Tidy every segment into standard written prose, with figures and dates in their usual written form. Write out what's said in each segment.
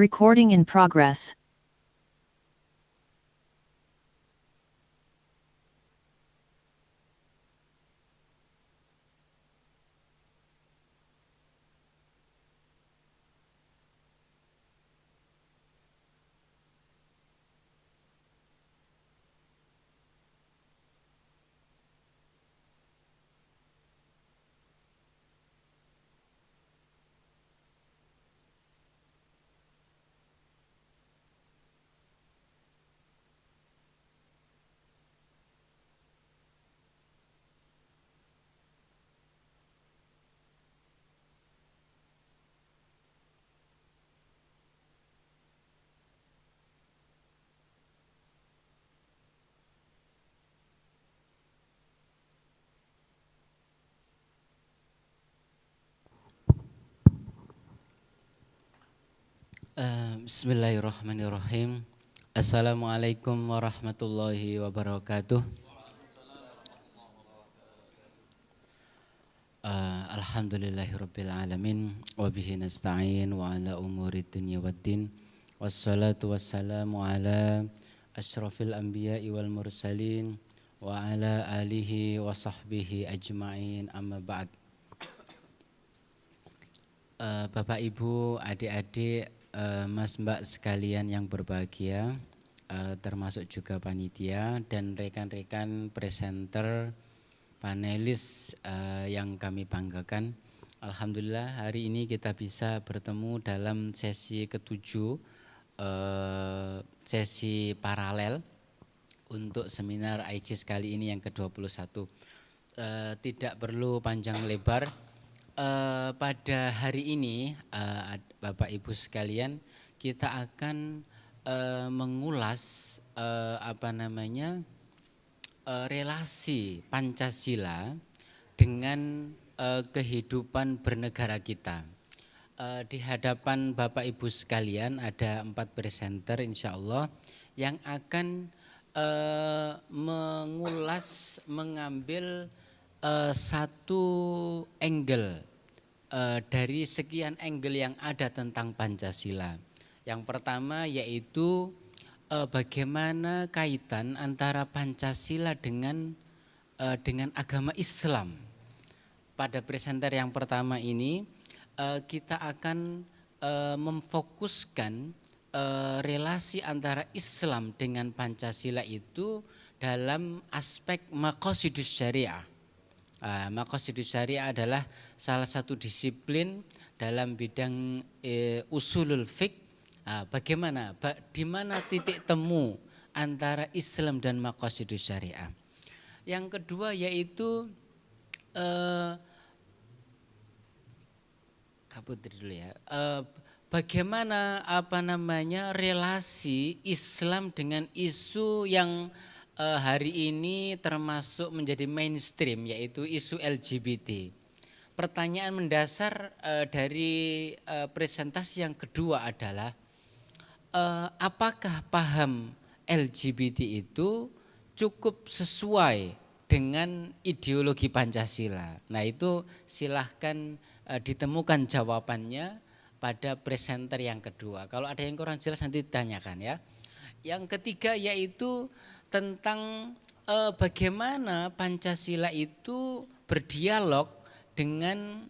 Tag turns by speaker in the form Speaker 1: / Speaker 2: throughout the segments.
Speaker 1: Recording in progress.
Speaker 2: Bismillahirrahmanirrahim. Assalamualaikum warahmatullahi wabarakatuh. Alhamdulillahirabbil alamin wa bihi nasta'in wa ala umuri dunya waddin. Wassalatu wassalamu ala asyrafil anbiya'i wal mursalin wa ala alihi wa sahbihi ajma'in, amma ba'd. Bapak Ibu, adik-adik, Mas Mbak sekalian yang berbahagia, termasuk juga panitia dan rekan-rekan presenter, panelis yang kami banggakan. Alhamdulillah hari ini kita bisa bertemu dalam sesi ke-7, sesi paralel untuk seminar ICIS kali ini yang ke-21. Tidak perlu panjang lebar. Pada hari ini Bapak Ibu sekalian, kita akan mengulas relasi Pancasila dengan kehidupan bernegara kita. Di hadapan Bapak Ibu sekalian ada 4 presenter insya Allah yang akan mengambil satu angle dari sekian angle yang ada tentang Pancasila. Yang pertama yaitu bagaimana kaitan antara Pancasila dengan agama Islam. Pada presenter yang pertama ini kita akan memfokuskan relasi antara Islam dengan Pancasila itu dalam aspek maqasidus syariah. Maqasidus syariah adalah salah satu disiplin dalam bidang usulul fiqh. Bagaimana, di mana titik temu antara Islam dan maqasidus syariah. Yang kedua yaitu bagaimana relasi Islam dengan isu yang hari ini termasuk menjadi mainstream, yaitu isu LGBT. Pertanyaan mendasar dari presentasi yang kedua adalah apakah paham LGBT itu cukup sesuai dengan ideologi Pancasila? Nah, itu silahkan ditemukan jawabannya pada presenter yang kedua. Kalau ada yang kurang jelas nanti ditanyakan ya. Yang ketiga yaitu tentang bagaimana Pancasila itu berdialog dengan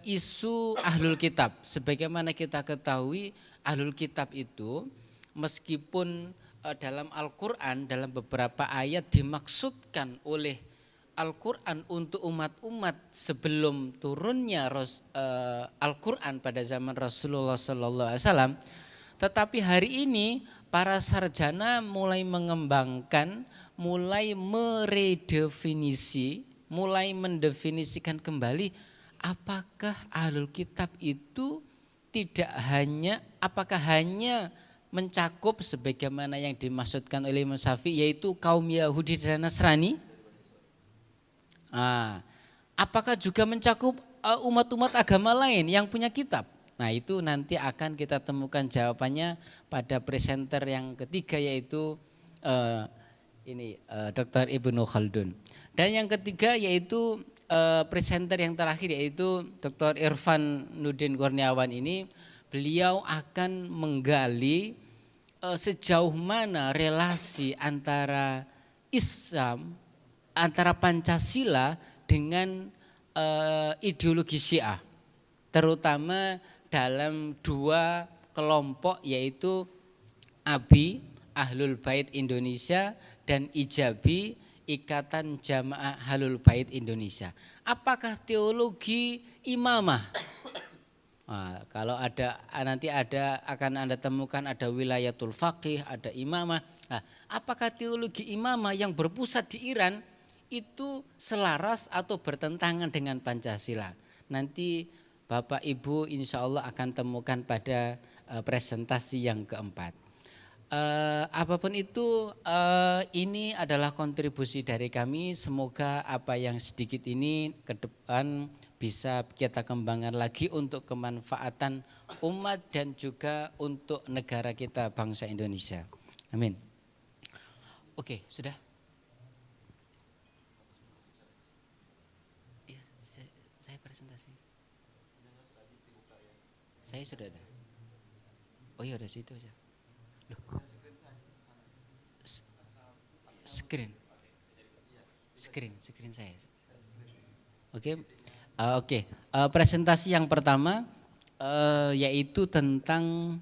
Speaker 2: isu ahlul kitab. Sebagaimana kita ketahui, ahlul kitab itu meskipun dalam Al-Quran dalam beberapa ayat dimaksudkan oleh Al-Quran untuk umat-umat sebelum turunnya Al-Quran pada zaman Rasulullah SAW. Tetapi hari ini para sarjana mulai mengembangkan, mulai meredefinisi, mulai mendefinisikan kembali apakah ahlul kitab itu apakah hanya mencakup sebagaimana yang dimaksudkan oleh Imam Syafi'i yaitu kaum Yahudi dan Nasrani. Apakah juga mencakup umat-umat agama lain yang punya kitab? Nah, itu nanti akan kita temukan jawabannya pada presenter yang ketiga yaitu Dr. Ibnu Khaldun. Dan yang ketiga yaitu presenter yang terakhir yaitu Dr. Irfan Nurdin Kurniawan ini beliau akan menggali sejauh mana relasi antara Islam, antara Pancasila dengan ideologi Syiah, terutama dalam dua kelompok, yaitu ABI, Ahlul Bait Indonesia, dan IJABI, Ikatan Jamaah Ahlul Bait Indonesia. Apakah teologi imamah? Nah, kalau ada nanti akan Anda temukan ada wilayatul faqih, ada imamah. Nah, apakah teologi imamah yang berpusat di Iran itu selaras atau bertentangan dengan Pancasila? Nanti Bapak Ibu insya Allah akan temukan pada presentasi yang keempat. Apapun itu, ini adalah kontribusi dari kami. Semoga apa yang sedikit ini ke depan bisa kita kembangkan lagi untuk kemanfaatan umat dan juga untuk negara kita, bangsa Indonesia. Amin. Oke, sudah. Iya, saya presentasi. Saya sudah ada. Oh iya, udah situ aja. Loh. Screen saya. Oke. Presentasi yang pertama yaitu tentang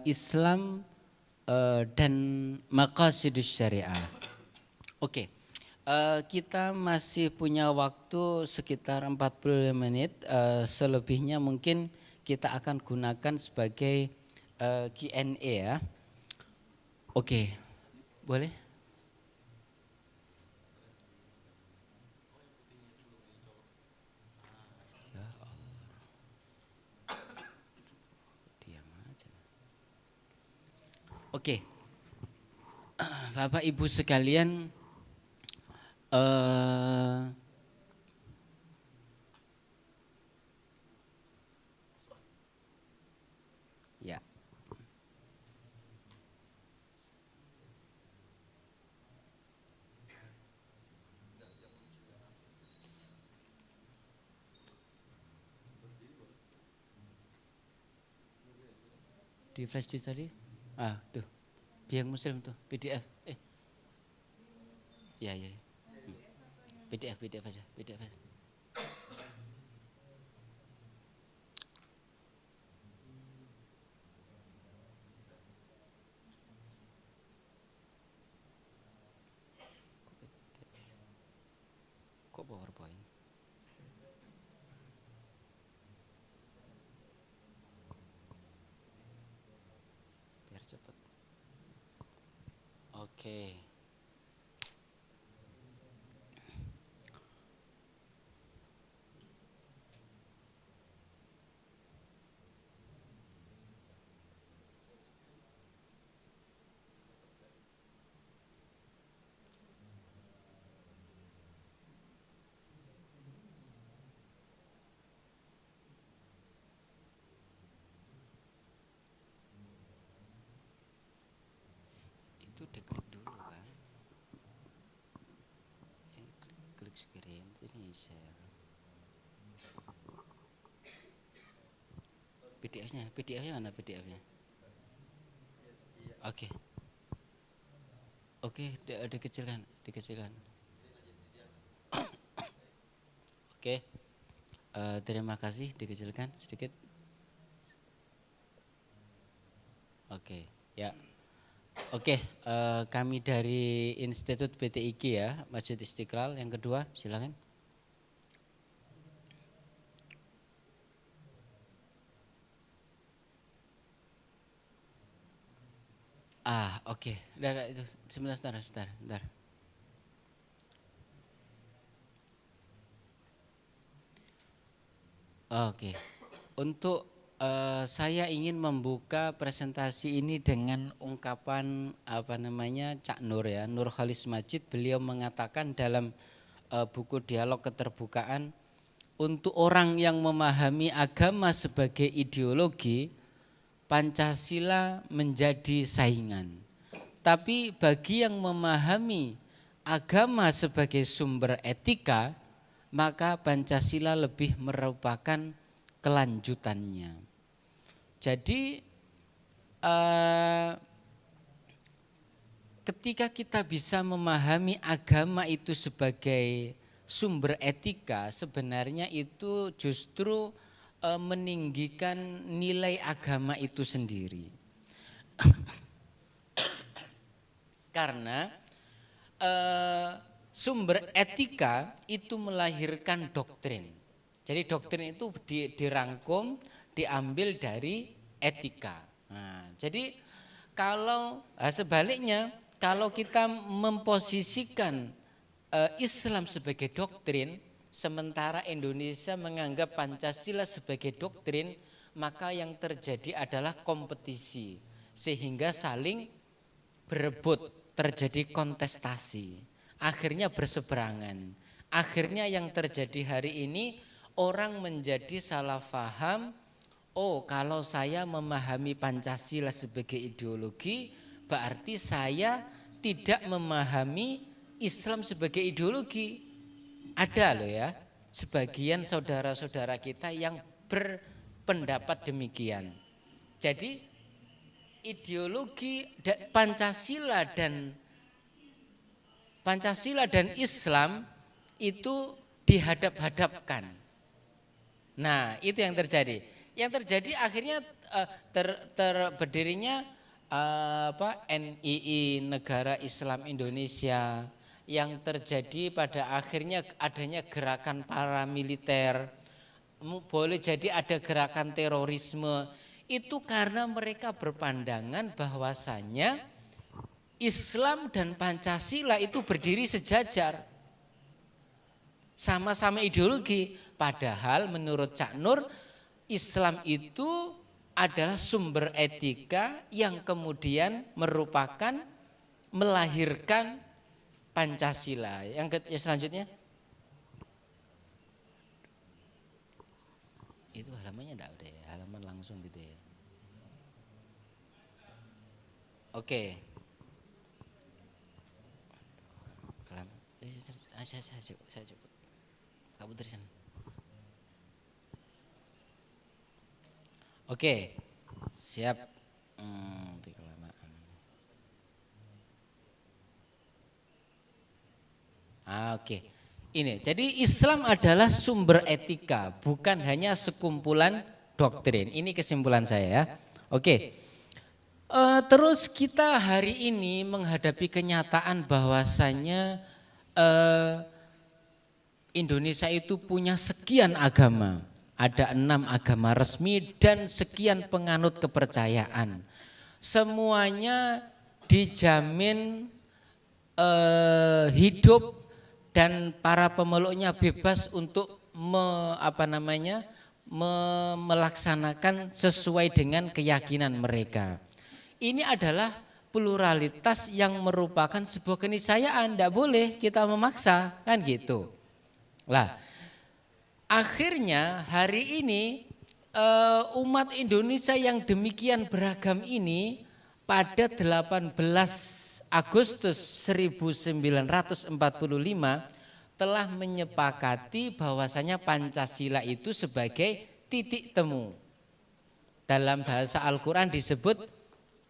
Speaker 2: Islam dan maqasidus syariah. Oke. Kita masih punya waktu sekitar 45 menit, selebihnya mungkin kita akan gunakan sebagai Q&A ya. Oke, boleh? Ya Allah. Diam aja. Oke, Bapak Ibu sekalian, ya. Di flash disk tadi? Tuh. Biang Muslim tuh, PDF. Ya. PDF aja. Kok PowerPoint? Biar cepet. Oke. Itu diklik dulu kan. Ini klik screen, ini share. PDF-nya mana PDF-nya? Oke, dikecilkan. Oke, terima kasih, dikecilkan sedikit. Oke, ya. Oke, kami dari Institut PTIG ya, Masjid Istiqlal. Yang kedua, silakan. Oke. Itu sebentar. Oke. Untuk saya ingin membuka presentasi ini dengan ungkapan Cak Nur ya, Nur Khalis Majid. Beliau mengatakan dalam buku Dialog Keterbukaan, untuk orang yang memahami agama sebagai ideologi, Pancasila menjadi saingan. Tapi bagi yang memahami agama sebagai sumber etika, maka Pancasila lebih merupakan kelanjutannya. Jadi ketika kita bisa memahami agama itu sebagai sumber etika, sebenarnya itu justru meninggikan nilai agama itu sendiri. Karena sumber etika itu melahirkan doktrin. Jadi doktrin itu dirangkum, diambil dari etika. Nah, jadi kalau sebaliknya, kalau kita memposisikan Islam sebagai doktrin, sementara Indonesia menganggap Pancasila sebagai doktrin, maka yang terjadi adalah kompetisi, sehingga saling berebut, terjadi kontestasi, akhirnya berseberangan. Akhirnya yang terjadi hari ini, orang menjadi salah paham, oh kalau saya memahami Pancasila sebagai ideologi, berarti saya tidak memahami Islam sebagai ideologi. Ada loh ya, sebagian saudara-saudara kita yang berpendapat demikian. Jadi ideologi Pancasila dan Islam itu dihadap-hadapkan. Nah, itu yang terjadi. Yang terjadi akhirnya berdirinya NII, Negara Islam Indonesia, yang terjadi pada akhirnya adanya gerakan paramiliter, boleh jadi ada gerakan terorisme, itu karena mereka berpandangan bahwasannya Islam dan Pancasila itu berdiri sejajar, sama-sama ideologi. Padahal menurut Cak Nur, Islam itu adalah sumber etika yang kemudian merupakan melahirkan Pancasila. Yang selanjutnya, itu halamannya enggak udah ya, halaman langsung gitu ya. Oke. Saya coba. Kamu dari sana. Oke, siap. Kelamaan. Oke. Ini, jadi Islam adalah sumber etika, bukan hanya sekumpulan doktrin. Ini kesimpulan saya ya. Oke. Terus kita hari ini menghadapi kenyataan bahwasannya Indonesia itu punya sekian agama. Ada 6 agama resmi dan sekian penganut kepercayaan. Semuanya dijamin hidup dan para pemeluknya bebas untuk melaksanakan sesuai dengan keyakinan mereka. Ini adalah pluralitas yang merupakan sebuah keniscayaan, tidak boleh kita memaksa, kan gitu. Lah, akhirnya hari ini umat Indonesia yang demikian beragam ini pada 18 Agustus 1945 telah menyepakati bahwasanya Pancasila itu sebagai titik temu. Dalam bahasa Al-Quran disebut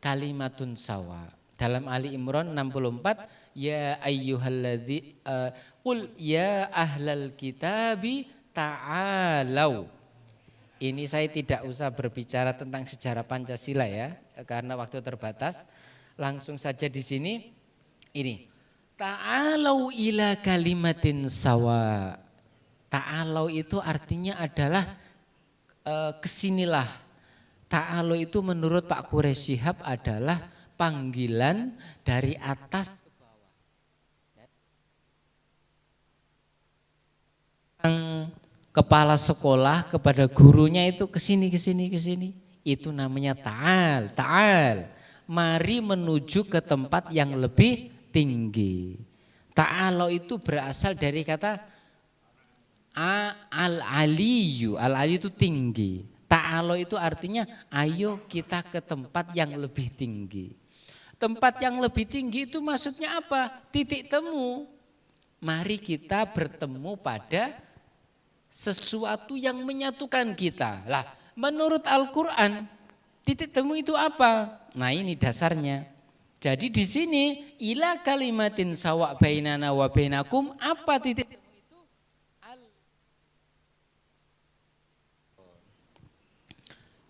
Speaker 2: kalimatun sawa. Dalam Ali Imran 64, ya ayyuhalladzi qul ya ahlal kitabi ta'alau. Ini saya tidak usah berbicara tentang sejarah Pancasila ya, karena waktu terbatas. Langsung saja di sini, ini ta'alau ila kalimatin sawa. Ta'alau itu artinya adalah kesinilah. Ta'alau itu menurut Pak Quraish Shihab adalah panggilan dari atas ke bawah. Kepala sekolah kepada gurunya itu kesini. Itu namanya ta'al. Mari menuju ke tempat yang lebih tinggi. Ta'ala itu berasal dari kata al-aliyu. Al-aliyu itu tinggi. Ta'ala itu artinya ayo kita ke tempat yang lebih tinggi. Tempat yang lebih tinggi itu maksudnya apa? Titik temu. Mari kita bertemu pada sesuatu yang menyatukan kita. Lah, menurut Al-Quran, Titik temu itu apa? Nah ini dasarnya. Jadi di sini ila kalimatin sawa bainana wa bainakum, apa titik temu itu?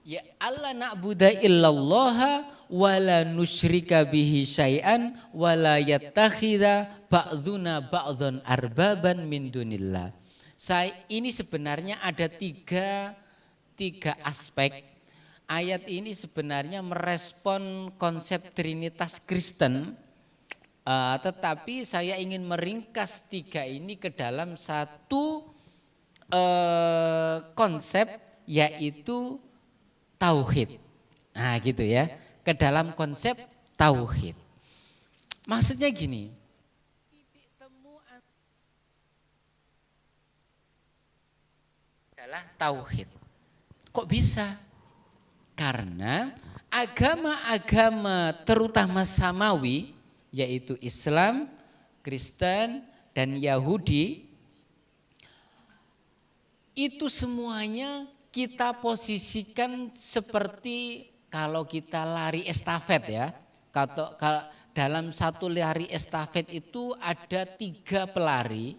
Speaker 2: Ya Allah na'budu illallaha wa la nusyrika bihi syai'an wa la yattakhidha ba'duna ba'dhan arbaban min dunillah. Ini sebenarnya ada tiga aspek. Ayat ini sebenarnya merespon konsep Trinitas Kristen, tetapi saya ingin meringkas tiga ini ke dalam satu konsep, yaitu tauhid. Nah gitu ya, ke dalam konsep tauhid. Maksudnya gini, titik temu adalah tauhid. Kok bisa? Karena agama-agama terutama samawi, yaitu Islam, Kristen, dan Yahudi, itu semuanya kita posisikan seperti kalau kita lari estafet ya. Kalau dalam satu lari estafet itu ada 3 pelari,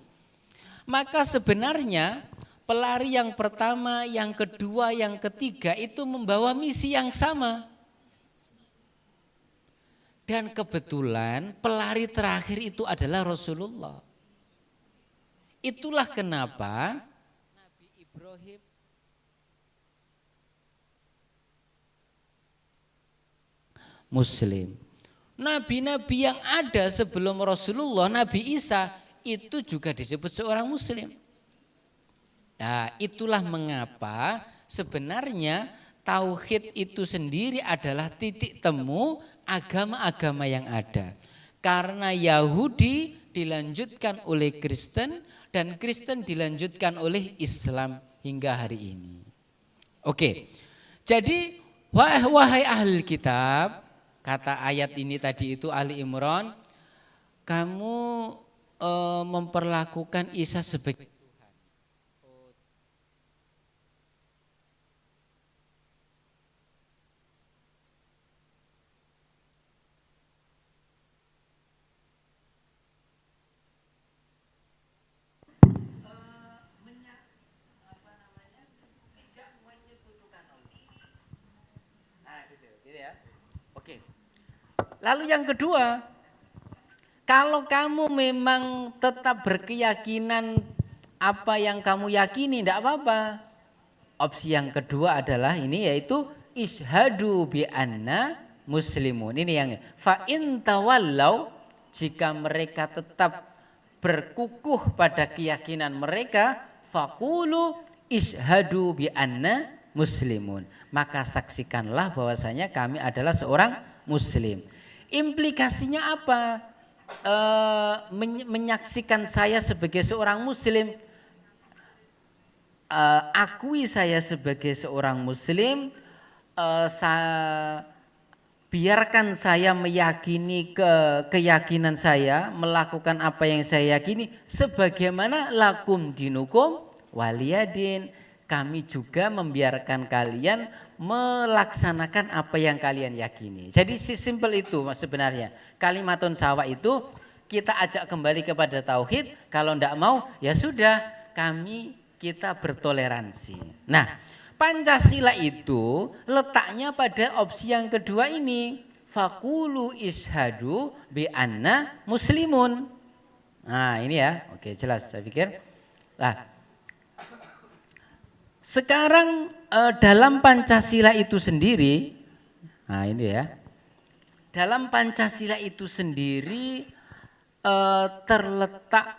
Speaker 2: maka sebenarnya pelari yang pertama, yang kedua, yang ketiga itu membawa misi yang sama. Dan kebetulan pelari terakhir itu adalah Rasulullah. Itulah kenapa Nabi Ibrahim Muslim. Nabi-nabi yang ada sebelum Rasulullah, Nabi Isa itu juga disebut seorang Muslim. Nah, itulah mengapa sebenarnya tauhid itu sendiri adalah titik temu agama-agama yang ada. Karena Yahudi dilanjutkan oleh Kristen dan Kristen dilanjutkan oleh Islam hingga hari ini. Oke, jadi wahai ahli kitab, kata ayat ini tadi itu Ali Imran, kamu memperlakukan Isa sebagai Lalu yang kedua, kalau kamu memang tetap berkeyakinan apa yang kamu yakini, tidak apa-apa. Opsi yang kedua adalah ini, yaitu ishadu bi anna muslimun. Ini yang fa in tawallau, jika mereka tetap berkukuh pada keyakinan mereka, faqulu ishadu bi anna muslimun. Maka saksikanlah bahwasanya kami adalah seorang muslim. Implikasinya apa? Menyaksikan saya sebagai seorang muslim, akui saya sebagai seorang muslim, biarkan saya meyakini keyakinan saya, melakukan apa yang saya yakini, sebagaimana lakum dinukum waliyadin, kami juga membiarkan kalian melaksanakan apa yang kalian yakini. Jadi simpel itu sebenarnya. Kalimatun sawa itu kita ajak kembali kepada tauhid. Kalau tidak mau ya sudah, kita bertoleransi. Nah, Pancasila itu letaknya pada opsi yang kedua ini. Fakulu ishadu bi anna muslimun. Nah ini ya, oke jelas saya pikir. Nah, sekarang dalam Pancasila itu sendiri, nah ini ya, dalam Pancasila itu sendiri terletak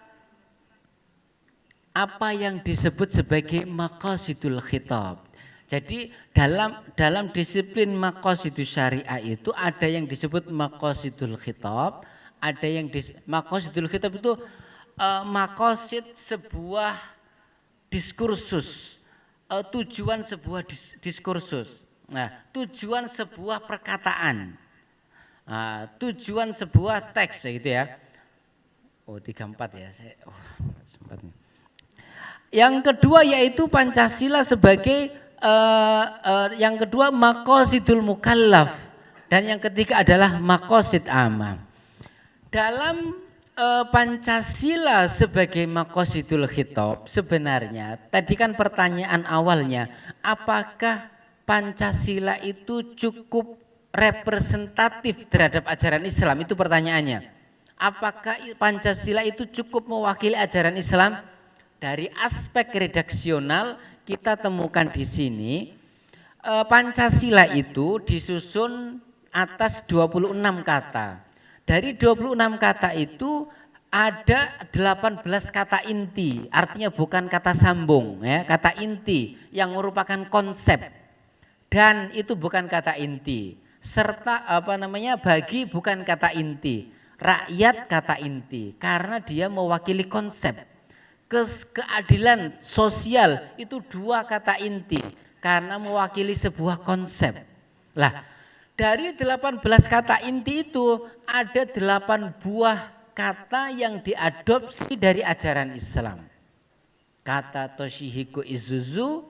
Speaker 2: apa yang disebut sebagai maqasidul khitab. Jadi dalam disiplin maqasidus syariah itu ada yang disebut maqasidul khitab, ada yang maqasidul khitab itu maqasid sebuah diskursus. Tujuan sebuah diskursus, nah, tujuan sebuah perkataan, tujuan sebuah teks gitu ya. Oh 34 ya, sempatnya. Yang kedua yaitu Pancasila sebagai yang kedua maqasidul mukallaf, dan yang ketiga adalah maqasid amam. Dalam Pancasila sebagai maqasidul khitab, sebenarnya tadi kan pertanyaan awalnya, apakah Pancasila itu cukup representatif terhadap ajaran Islam? Itu pertanyaannya. Apakah Pancasila itu cukup mewakili ajaran Islam? Dari aspek redaksional kita temukan di sini Pancasila itu disusun atas 26 kata. Dari 26 kata itu ada 18 kata inti, artinya bukan kata sambung ya, kata inti yang merupakan konsep. Dan itu bukan kata inti. Serta bagi bukan kata inti. Rakyat kata inti karena dia mewakili konsep. Keadilan sosial itu dua kata inti karena mewakili sebuah konsep. Lah, dari 18 kata inti itu ada 8 buah kata yang diadopsi dari ajaran Islam. Kata Toshihiko Isuzu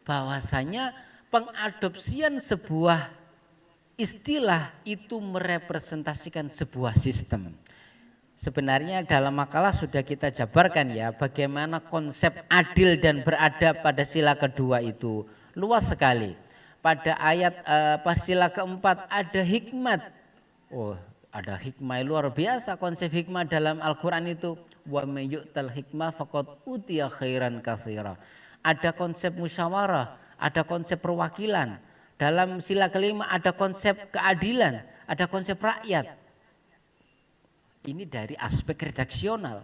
Speaker 2: bahwasanya pengadopsian sebuah istilah itu merepresentasikan sebuah sistem. Sebenarnya dalam makalah sudah kita jabarkan ya bagaimana konsep adil dan beradab pada sila kedua itu luas sekali. Pada ayat sila keempat ada hikmat. Oh, ada hikmah luar biasa, konsep hikmah dalam Al-Qur'an itu wa may yu'tal hikmah faqad utiya khairan katsira. Ada konsep musyawarah, ada konsep perwakilan. Dalam sila kelima ada konsep keadilan, ada konsep rakyat. Ini dari aspek redaksional.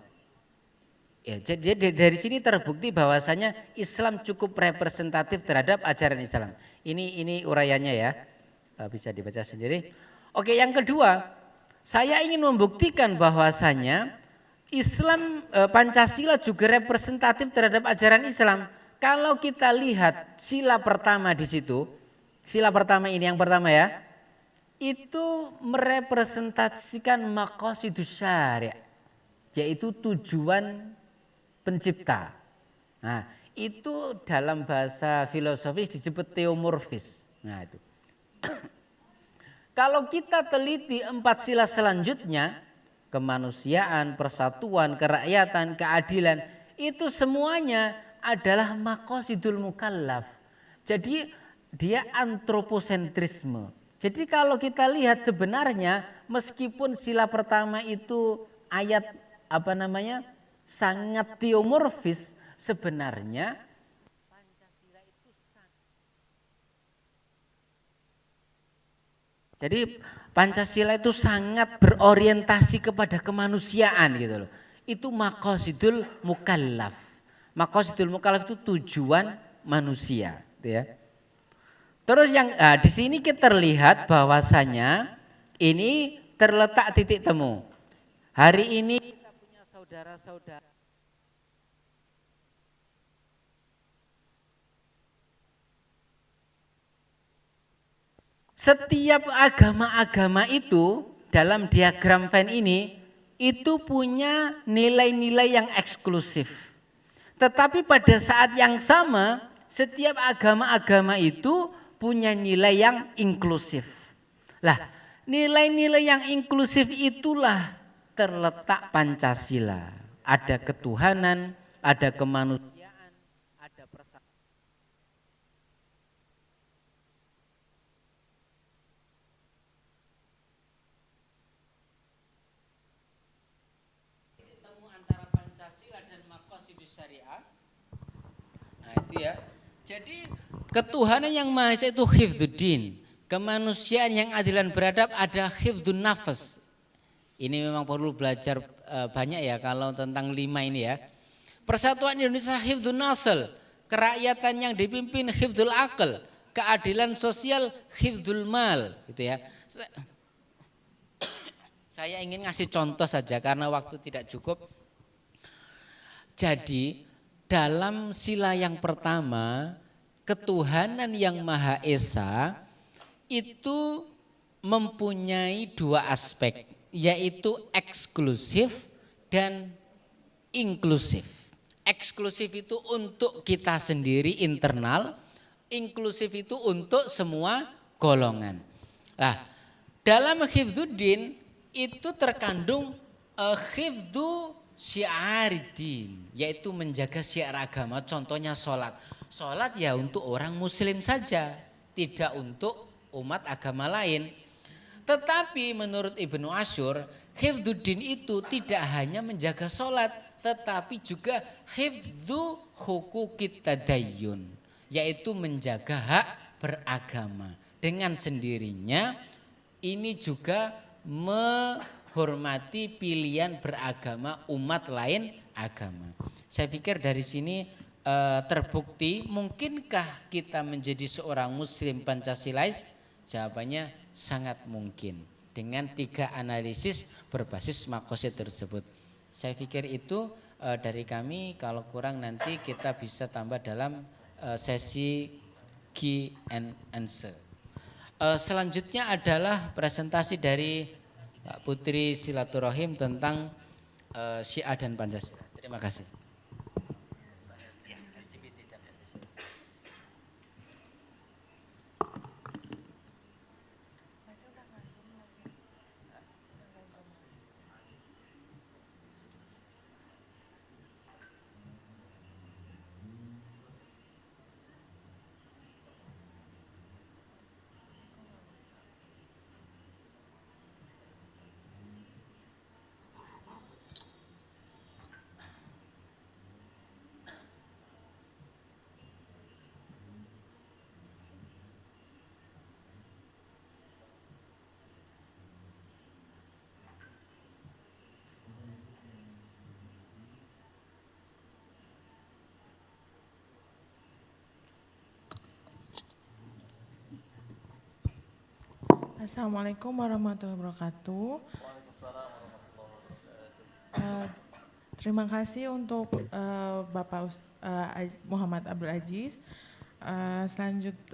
Speaker 2: Ya, jadi dari sini terbukti bahwasanya Islam cukup representatif terhadap ajaran Islam. Ini uraiannya ya, bisa dibaca sendiri. Oke, yang kedua, saya ingin membuktikan bahwasanya Islam Pancasila juga representatif terhadap ajaran Islam. Kalau kita lihat sila pertama di situ, sila pertama ini yang pertama ya, itu merepresentasikan maqasidus syari', yaitu tujuan pencipta. Nah, itu dalam bahasa filosofis disebut teomorfis. Nah, itu. Kalau kita teliti 4 sila selanjutnya, kemanusiaan, persatuan, kerakyatan, keadilan, itu semuanya adalah maqasidul mukallaf. Jadi dia antroposentrisme. Jadi kalau kita lihat sebenarnya meskipun sila pertama itu ayat sangat teomorfis, sebenarnya Pancasila itu jadi Pancasila itu sangat berorientasi kepada kemanusiaan gitu loh. Itu maqasidul mukallaf. Maqasidul mukallaf itu tujuan manusia, gitu ya. Terus yang di sini kita terlihat bahwasanya ini terletak titik temu. Hari ini kita punya saudara-saudara setiap agama-agama itu dalam diagram Venn ini itu punya nilai-nilai yang eksklusif. Tetapi pada saat yang sama setiap agama-agama itu punya nilai yang inklusif. Lah, nilai-nilai yang inklusif itulah terletak Pancasila. Ada ketuhanan, ada kemanusiaan, ada persatuan. Temu antara Pancasila dan maqasidus syariah. Nah, itu ya. Jadi ketuhanan yang Maha Esa itu hifdzuddin, kemanusiaan yang adilan beradab ada hifdzun nafas. Ini memang perlu belajar banyak ya kalau tentang 5 ini ya. Persatuan Indonesia hifdzun nasl, kerakyatan yang dipimpin hifdzul aql, keadilan sosial hifdzul mal, gitu ya. Saya ingin ngasih contoh saja karena waktu tidak cukup. Jadi dalam sila yang pertama, ketuhanan yang Maha Esa itu mempunyai 2 aspek, yaitu eksklusif dan inklusif. Eksklusif itu untuk kita sendiri internal, inklusif itu untuk semua golongan. Nah, dalam hifdzuddin itu terkandung hifdzu syi'aridin, yaitu menjaga syiar agama. Contohnya sholat. Sholat ya untuk orang muslim saja, tidak untuk umat agama lain. Tetapi menurut Ibnu Asyur, hifdzuddin itu tidak hanya menjaga sholat, tetapi juga hifdzu hukukit tadayyun, yaitu menjaga hak beragama. Dengan sendirinya ini juga menghormati pilihan beragama umat lain agama. Saya pikir dari sini terbukti, mungkinkah kita menjadi seorang muslim Pancasilais? Jawabannya sangat mungkin dengan 3 analisis berbasis maqasid tersebut. Saya pikir itu dari kami, kalau kurang nanti kita bisa tambah dalam sesi Q&A. Selanjutnya adalah presentasi dari Pak Putri Silaturahim tentang Syiah dan Pancasila. Terima kasih.
Speaker 1: Assalamualaikum warahmatullahi wabarakatuh. Terima kasih untuk Bapak Muhammad Abdul Aziz.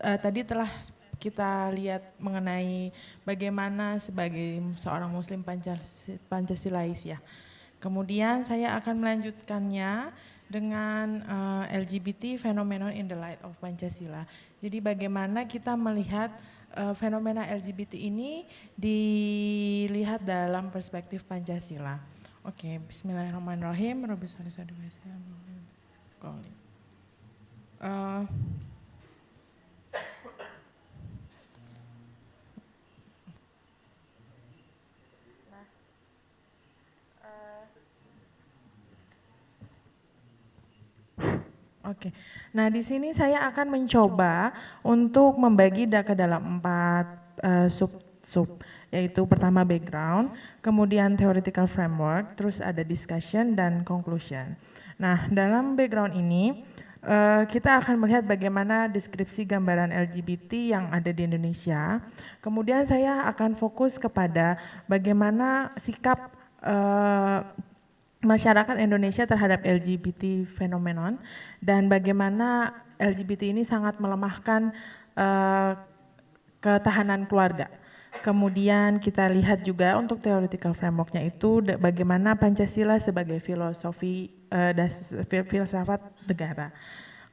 Speaker 1: Tadi telah kita lihat mengenai bagaimana sebagai seorang Muslim Pancasilais ya. Kemudian saya akan melanjutkannya dengan LGBT Phenomenon in the Light of Pancasila. Jadi bagaimana kita melihat fenomena LGBT ini dilihat dalam perspektif Pancasila. Oke, bismillahirrahmanirrahim. Oke, nah di sini saya akan mencoba untuk membagi ke dalam 4 sub, yaitu pertama background, kemudian theoretical framework, terus ada discussion dan conclusion. Nah dalam background ini kita akan melihat bagaimana deskripsi gambaran LGBT yang ada di Indonesia. Kemudian saya akan fokus kepada bagaimana sikap masyarakat Indonesia terhadap LGBT phenomenon dan bagaimana LGBT ini sangat melemahkan ketahanan keluarga. Kemudian kita lihat juga untuk theoretical frameworknya itu bagaimana Pancasila sebagai filosofi filsafat negara.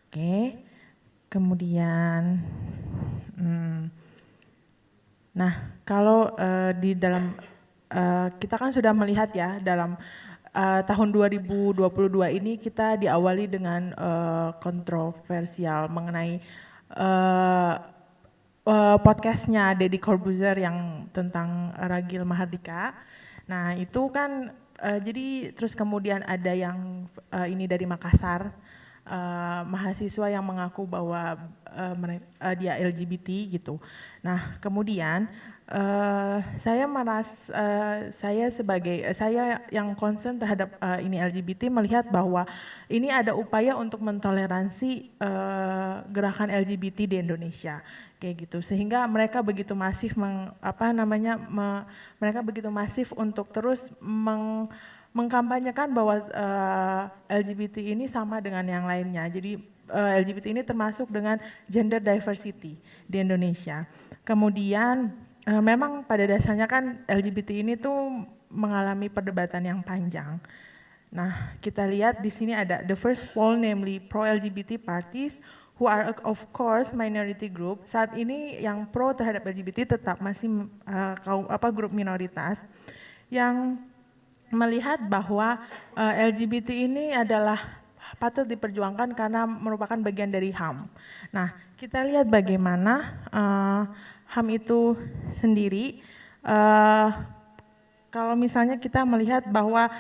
Speaker 1: Oke. Kemudian nah kalau di dalam kita kan sudah melihat ya dalam tahun 2022 ini kita diawali dengan kontroversial mengenai podcastnya Deddy Corbuzier yang tentang Ragil Mahardika. Nah itu kan jadi terus kemudian ada yang ini dari Makassar, mahasiswa yang mengaku bahwa dia LGBT gitu. Nah kemudian saya yang concern terhadap ini LGBT melihat bahwa ini ada upaya untuk mentoleransi gerakan LGBT di Indonesia kayak gitu, sehingga mereka begitu masif mereka begitu masif untuk terus mengkampanyekan bahwa LGBT ini sama dengan yang lainnya. Jadi LGBT ini termasuk dengan gender diversity di Indonesia. Kemudian memang pada dasarnya kan LGBT ini tuh mengalami perdebatan yang panjang. Nah, kita lihat di sini ada the first poll, namely pro-LGBT parties who are of course minority group. Saat ini yang pro terhadap LGBT tetap masih grup minoritas yang melihat bahwa LGBT ini adalah patut diperjuangkan karena merupakan bagian dari HAM. Nah, kita lihat bagaimana HAM itu sendiri. Kalau misalnya kita melihat bahwa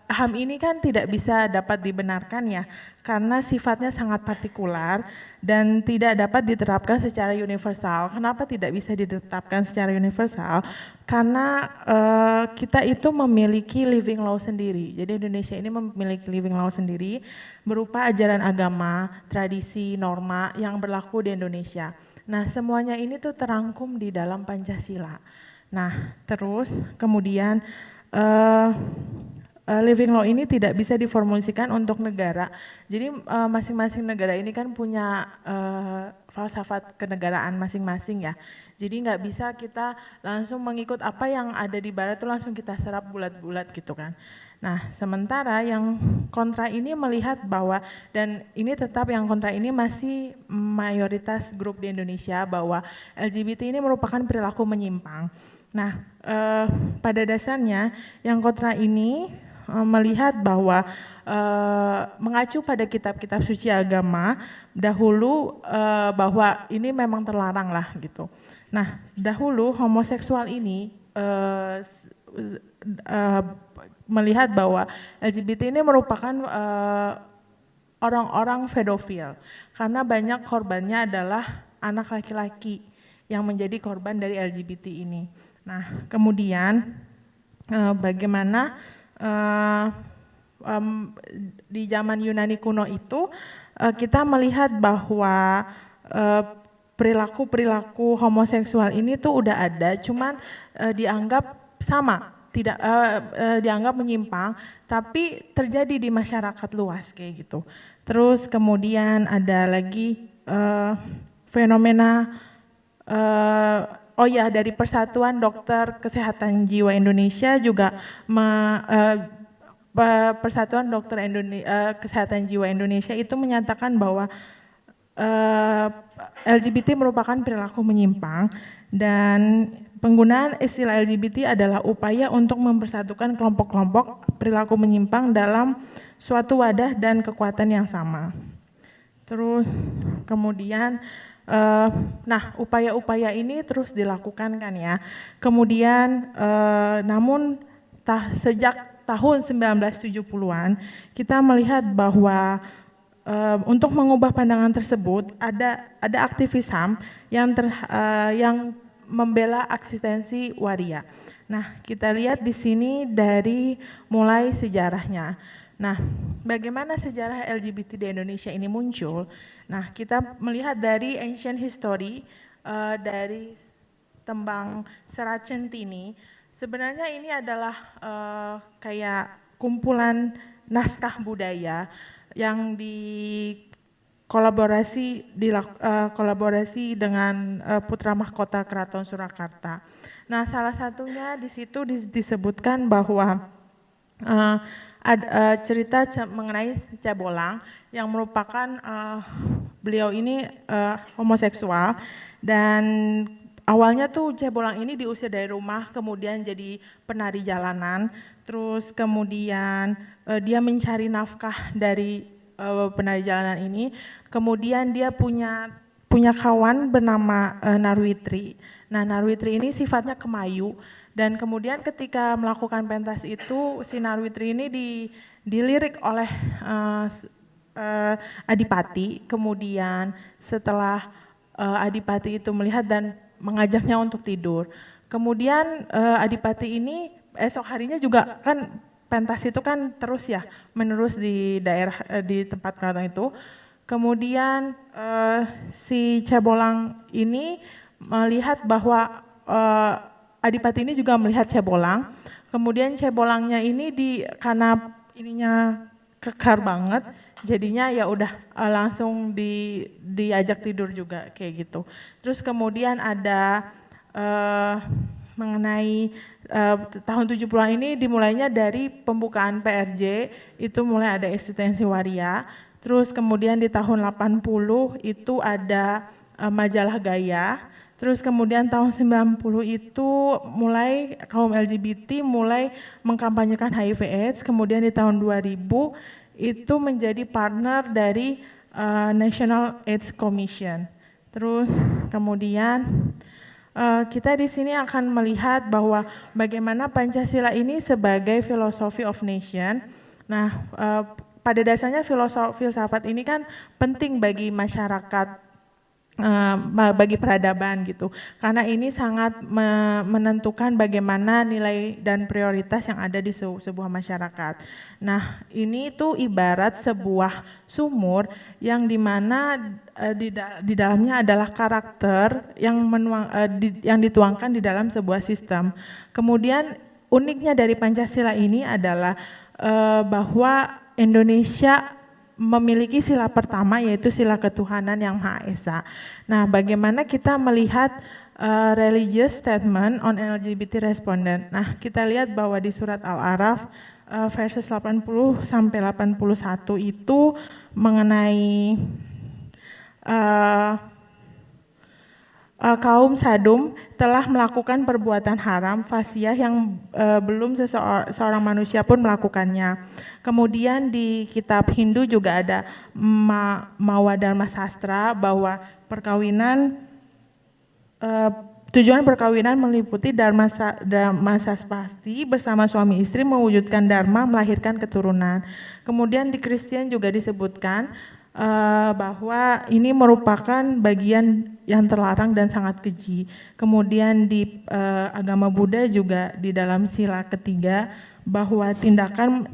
Speaker 1: HAM ini kan tidak bisa dapat dibenarkan ya, karena sifatnya sangat partikular dan tidak dapat diterapkan secara universal. Kenapa tidak bisa ditetapkan secara universal? Karena kita itu memiliki living law sendiri. Jadi Indonesia ini memiliki living law sendiri berupa ajaran agama, tradisi, norma yang berlaku di Indonesia. Nah, semuanya ini tuh terangkum di dalam Pancasila. Nah, terus kemudian living law ini tidak bisa diformulasikan untuk negara. Jadi masing-masing negara ini kan punya falsafat kenegaraan masing-masing ya. Jadi nggak bisa kita langsung mengikut apa yang ada di barat itu langsung kita serap bulat-bulat gitu kan. Nah, sementara yang kontra ini melihat bahwa, dan ini tetap yang kontra ini masih mayoritas grup di Indonesia, bahwa LGBT ini merupakan perilaku menyimpang. Nah, pada dasarnya yang kontra ini melihat bahwa mengacu pada kitab-kitab suci agama dahulu bahwa ini memang terlarang lah gitu. Nah, dahulu homoseksual ini melihat bahwa LGBT ini merupakan orang-orang pedofil karena banyak korbannya adalah anak laki-laki yang menjadi korban dari LGBT ini. Nah, kemudian bagaimana di zaman Yunani kuno itu kita melihat bahwa perilaku-perilaku homoseksual ini tuh udah ada, cuman dianggap sama, tidak dianggap menyimpang, tapi terjadi di masyarakat luas kayak gitu. Terus kemudian ada lagi fenomena dari Persatuan Dokter Kesehatan Jiwa Indonesia juga Persatuan Dokter Kesehatan Jiwa Indonesia itu menyatakan bahwa LGBT merupakan perilaku menyimpang dan penggunaan istilah LGBT adalah upaya untuk mempersatukan kelompok-kelompok perilaku menyimpang dalam suatu wadah dan kekuatan yang sama. Terus kemudian upaya-upaya ini terus dilakukan kan ya. Kemudian namun sejak tahun 1970-an kita melihat bahwa untuk mengubah pandangan tersebut ada aktivis HAM yang membela eksistensi waria. Nah, kita lihat di sini dari mulai sejarahnya. Nah, bagaimana sejarah LGBT di Indonesia ini muncul? Nah, kita melihat dari ancient history, dari tembang Serat Centini. Sebenarnya ini adalah kayak kumpulan naskah budaya yang kolaborasi dengan Putra Mahkota Keraton Surakarta. Nah, salah satunya di situ disebutkan bahwa cerita mengenai Cabolang yang merupakan beliau ini homoseksual dan awalnya tuh Cabolang ini diusir dari rumah, kemudian jadi penari jalanan, terus kemudian dia mencari nafkah dari penari jalanan ini, kemudian dia punya kawan bernama Narwitri. Nah, Narwitri ini sifatnya kemayu. Dan kemudian ketika melakukan pentas itu, si Narwitri ini dilirik oleh Adipati, kemudian setelah Adipati itu melihat dan mengajaknya untuk tidur. Kemudian Adipati ini esok harinya juga kan pentas itu kan terus ya, menerus di daerah, di tempat keraton itu. Kemudian si Cabolang ini melihat bahwa Adipati ini juga melihat Cabolang, kemudian Cabolangnya ini karena ininya kekar banget, jadinya ya udah langsung diajak tidur juga kayak gitu. Terus kemudian ada mengenai tahun 70-an ini dimulainya dari pembukaan PRJ, itu mulai ada eksistensi waria. Terus kemudian di tahun 80 itu ada majalah Gaya. Terus kemudian tahun 90 itu mulai kaum LGBT mulai mengkampanyekan HIV AIDS. Kemudian di tahun 2000 itu menjadi partner dari National AIDS Commission. Terus kemudian kita di sini akan melihat bahwa bagaimana Pancasila ini sebagai philosophy of nation. Nah, pada dasarnya filsafat ini kan penting bagi masyarakat, bagi peradaban gitu, karena ini sangat menentukan bagaimana nilai dan prioritas yang ada di sebuah masyarakat. Nah, ini tuh ibarat sebuah sumur yang dimana di dalamnya adalah karakter yang dituangkan di dalam sebuah sistem. Kemudian uniknya dari Pancasila ini adalah bahwa Indonesia memiliki sila pertama, yaitu sila ketuhanan yang Maha Esa. Nah, bagaimana kita melihat religious statement on LGBT respondent? Nah, kita lihat bahwa di surat Al-A'raf verses 80 sampai 81 itu mengenai kaum Sadum telah melakukan perbuatan haram fasiah yang belum seorang manusia pun melakukannya. Kemudian di kitab Hindu juga ada Mawa Dharma Sastra bahwa perkawinan, tujuan perkawinan meliputi dharma saspasti bersama suami istri mewujudkan dharma melahirkan keturunan. Kemudian di Kristen juga disebutkan bahwa ini merupakan bagian yang terlarang dan sangat keji. Kemudian di agama Buddha juga di dalam sila ketiga bahwa tindakan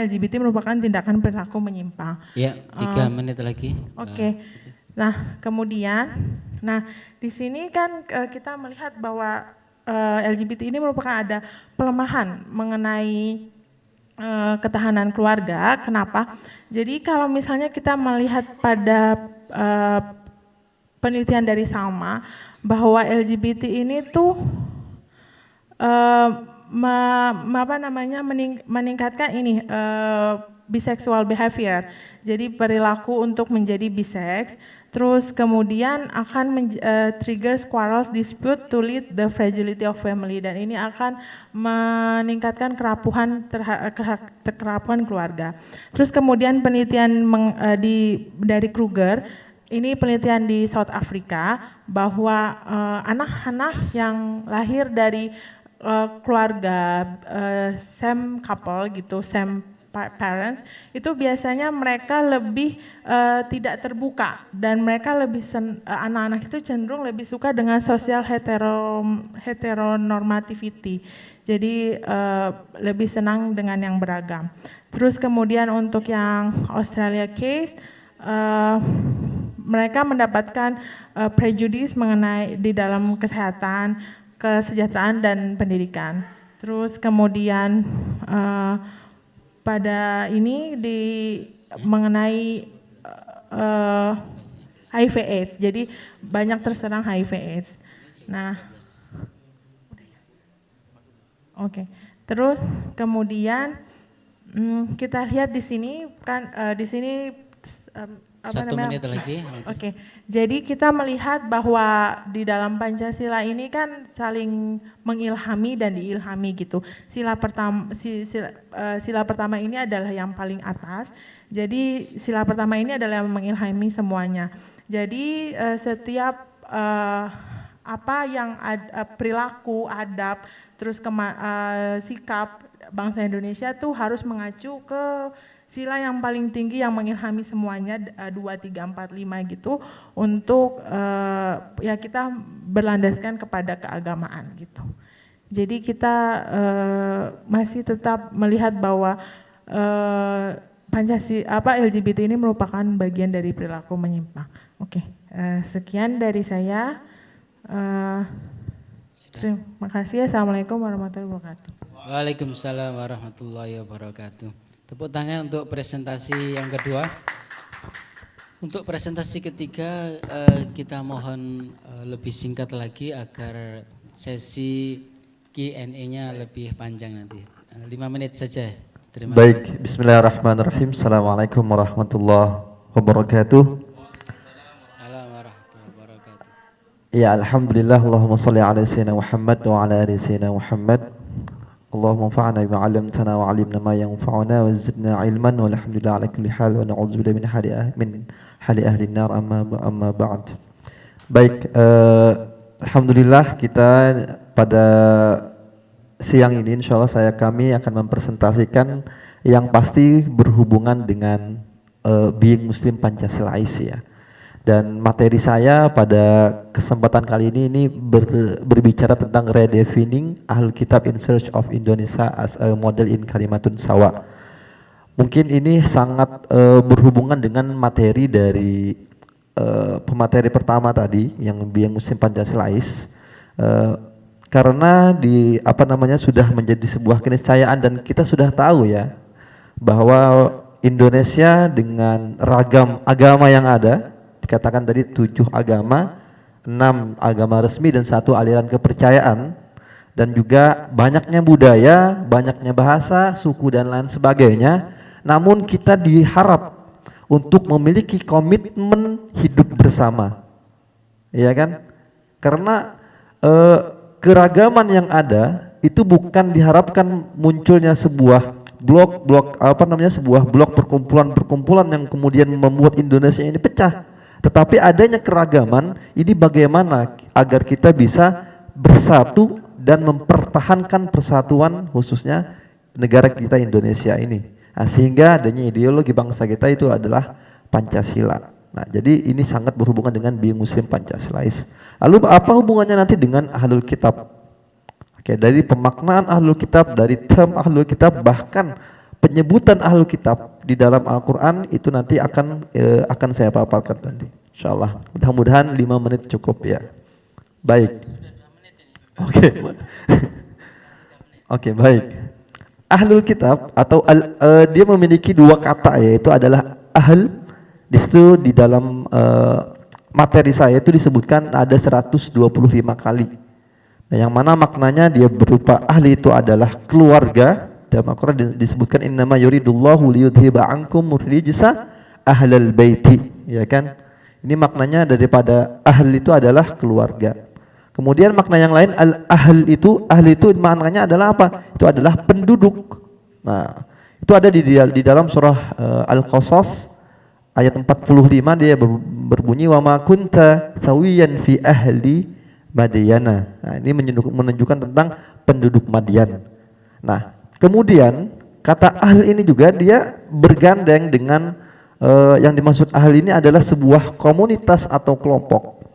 Speaker 1: LGBT merupakan tindakan perilaku menyimpang.
Speaker 2: Ya, 3 menit lagi.
Speaker 1: Oke. Nah, kemudian, di sini kan kita melihat bahwa LGBT ini merupakan ada pelemahan mengenai ketahanan keluarga. Kenapa? Jadi kalau misalnya kita melihat pada penelitian dari Salma bahwa LGBT ini tuh meningkatkan ini bisexual behavior. Jadi perilaku untuk menjadi bisex. Terus kemudian akan trigger quarrels, dispute to lead the fragility of family, dan ini akan meningkatkan kerapuhan keluarga. Terus kemudian penelitian dari Kruger, ini penelitian di South Africa bahwa anak-anak yang lahir dari keluarga same couple gitu, same parents, itu biasanya mereka lebih tidak terbuka, dan mereka lebih anak-anak itu cenderung lebih suka dengan social heteronormativity. Jadi lebih senang dengan yang beragam. Terus kemudian untuk yang Australia case, mereka mendapatkan prejudice mengenai di dalam kesehatan, kesejahteraan dan pendidikan. Terus kemudian pada ini mengenai HIV AIDS, jadi banyak terserang HIV AIDS. Nah, oke. Terus kemudian kita lihat di sini kan di sini
Speaker 2: 1 menit lagi.
Speaker 1: Oke. Jadi kita melihat bahwa di dalam Pancasila ini kan saling mengilhami dan diilhami gitu. Sila pertama ini adalah yang paling atas. Jadi sila pertama ini adalah yang mengilhami semuanya. Jadi setiap apa yang perilaku, adab, terus sikap bangsa Indonesia tuh harus mengacu ke sila yang paling tinggi yang mengilhami semuanya, 2, 3, 4, 5 gitu, untuk ya kita berlandaskan kepada keagamaan gitu. Jadi kita masih tetap melihat bahwa Pancasila LGBT ini merupakan bagian dari perilaku menyimpang. Oke, sekian dari saya. Terima kasih. Assalamualaikum warahmatullahi wabarakatuh.
Speaker 2: Waalaikumsalam warahmatullahi wabarakatuh. Tepuk tangan untuk presentasi yang kedua. Untuk presentasi ketiga kita mohon lebih singkat lagi agar sesi Q&A-nya lebih panjang nanti. 5 menit saja. Terima kasih.
Speaker 3: Baik, bismillahirrahmanirrahim. Assalamualaikum warahmatullahi wabarakatuh.
Speaker 2: Assalamualaikum warahmatullahi wabarakatuh.
Speaker 3: Ya, alhamdulillah, Allahumma salli ala sayyidina Muhammad wa ala ali sayyidina Muhammad. Allahumma anfa'na bima 'allamtana wa 'allimna ma yanfa'una wa zidna 'ilman walhamdulillah ala kulli hal wa na'udzubillahi min hali ahli an-nar amma ba'd. Baik, alhamdulillah kita pada siang ini insyaallah kami akan mempresentasikan yang pasti berhubungan dengan being Muslim Pancasilais ya. Dan materi saya pada kesempatan kali ini berbicara tentang redefining Ahlul Kitab in Search of Indonesia as a Model in Kalimatun Sawa. Mungkin ini sangat berhubungan dengan materi dari pemateri pertama tadi yang being Muslim Pancasilais, karena sudah menjadi sebuah keniscayaan dan kita sudah tahu ya bahwa Indonesia dengan ragam agama yang ada, dikatakan tadi 7 agama, 6 agama resmi dan 1 aliran kepercayaan, dan juga banyaknya budaya, banyaknya bahasa, suku dan lain sebagainya. Namun kita diharap untuk memiliki komitmen hidup bersama, ya kan? Karena keragaman yang ada itu bukan diharapkan munculnya sebuah sebuah blok perkumpulan yang kemudian membuat Indonesia ini pecah. Tetapi adanya keragaman ini bagaimana agar kita bisa bersatu dan mempertahankan persatuan khususnya negara kita Indonesia ini. Nah, sehingga adanya ideologi bangsa kita itu adalah Pancasila. Nah, jadi ini sangat berhubungan dengan being Muslim Pancasilais. Lalu apa hubungannya nanti dengan Ahlul Kitab? Oke, dari pemaknaan Ahlul Kitab, dari term Ahlul Kitab, bahkan penyebutan Ahlul Kitab di dalam Al-Quran itu nanti akan saya paparkan nanti, insyaallah. Mudah-mudahan 5 menit cukup ya. Baik. Oke. Oke, baik. Ahlul Kitab atau dia memiliki 2 kata, yaitu adalah ahl. Di situ di dalam materi saya itu disebutkan ada 125 kali. Nah, yang mana maknanya dia berupa ahli itu adalah keluarga. Dalam Al-Quran disebutkan innama yuridullahu liyudhiba ankum rijsa ahlal baiti, ya kan? Ini maknanya daripada ahli itu adalah keluarga. Kemudian makna yang lain ahli itu maknanya adalah apa? Itu adalah penduduk. Nah, itu ada di dalam surah Al-Qasas ayat 45, dia berbunyi wa ma kunta sawiyan fi ahli Madyana. Nah, ini menunjukkan tentang penduduk Madyan. Nah, kemudian kata ahli ini juga dia bergandeng dengan yang dimaksud ahli ini adalah sebuah komunitas atau kelompok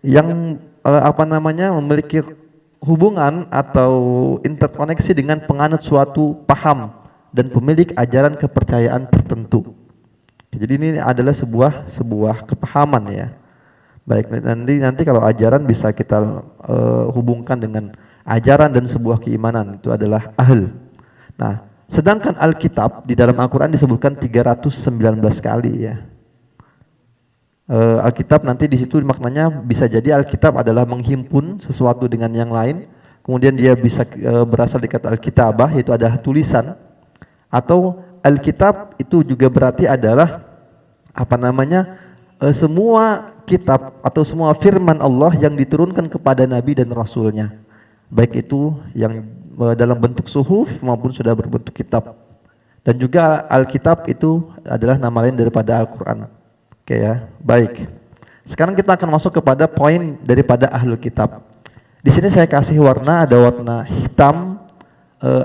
Speaker 3: yang memiliki hubungan atau interkoneksi dengan penganut suatu paham dan pemilik ajaran kepercayaan tertentu. Jadi ini adalah sebuah kepahaman ya. Baik, nanti kalau ajaran bisa kita hubungkan dengan ajaran dan sebuah keimanan, itu adalah ahl. Nah, sedangkan Alkitab di dalam Al-Quran disebutkan 319 kali ya. Alkitab nanti di situ maknanya bisa jadi Alkitab adalah menghimpun sesuatu dengan yang lain, kemudian dia bisa berasal dari kata Alkitabah, yaitu adalah tulisan, atau Alkitab itu juga berarti adalah semua kitab atau semua firman Allah yang diturunkan kepada Nabi dan Rasulnya, baik itu yang dalam bentuk suhuf maupun sudah berbentuk kitab. Dan juga Alkitab itu adalah nama lain daripada Al-Quran. Oke ya, baik. Sekarang kita akan masuk kepada poin daripada Ahlul Kitab. Di sini saya kasih warna, ada warna hitam,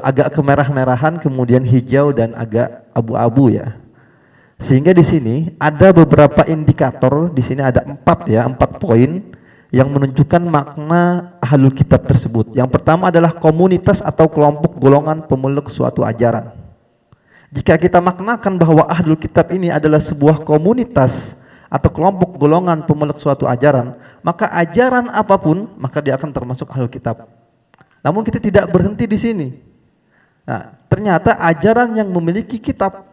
Speaker 3: agak kemerah-merahan, kemudian hijau dan agak abu-abu ya. Sehingga di sini ada beberapa indikator, di sini ada 4 poin yang menunjukkan makna Ahlul Kitab tersebut. Yang pertama adalah komunitas atau kelompok golongan pemeluk suatu ajaran. Jika kita maknakan bahwa Ahlul Kitab ini adalah sebuah komunitas atau kelompok golongan pemeluk suatu ajaran, maka ajaran apapun maka dia akan termasuk Ahlul Kitab. Namun kita tidak berhenti di sini. Nah, ternyata ajaran yang memiliki kitab,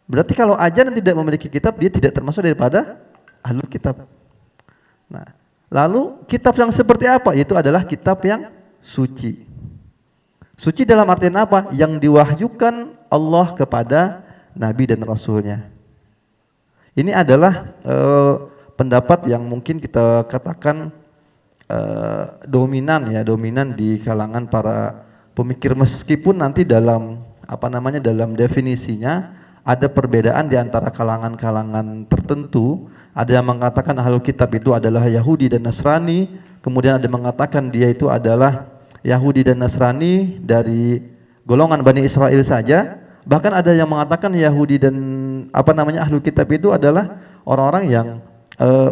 Speaker 3: berarti kalau ajaran tidak memiliki kitab, dia tidak termasuk daripada Ahlul Kitab. Nah, lalu kitab yang seperti apa? Yaitu adalah kitab yang suci. Suci dalam artian apa? Yang diwahyukan Allah kepada Nabi dan Rasulnya. Ini adalah pendapat yang mungkin kita katakan dominan di kalangan para pemikir, meskipun nanti dalam dalam definisinya ada perbedaan di antara kalangan-kalangan tertentu. Ada yang mengatakan ahlul kitab itu adalah Yahudi dan Nasrani, kemudian ada yang mengatakan dia itu adalah Yahudi dan Nasrani dari golongan Bani Israel saja. Bahkan ada yang mengatakan Yahudi dan ahlul kitab itu adalah orang-orang yang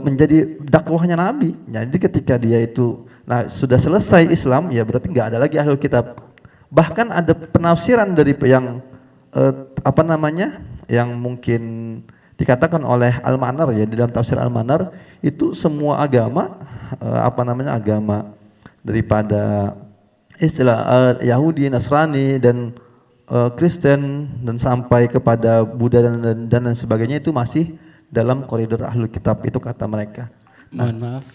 Speaker 3: menjadi dakwahnya Nabi. Jadi ketika dia itu sudah selesai Islam, ya berarti nggak ada lagi ahlul kitab. Bahkan ada penafsiran dari yang yang mungkin dikatakan oleh Al-Manar, ya, di dalam tafsir Al-Manar itu semua agama agama daripada istilah Yahudi, Nasrani dan Kristen dan sampai kepada Buddha dan sebagainya itu masih dalam koridor ahlul kitab, itu kata mereka.
Speaker 2: Mohon maaf.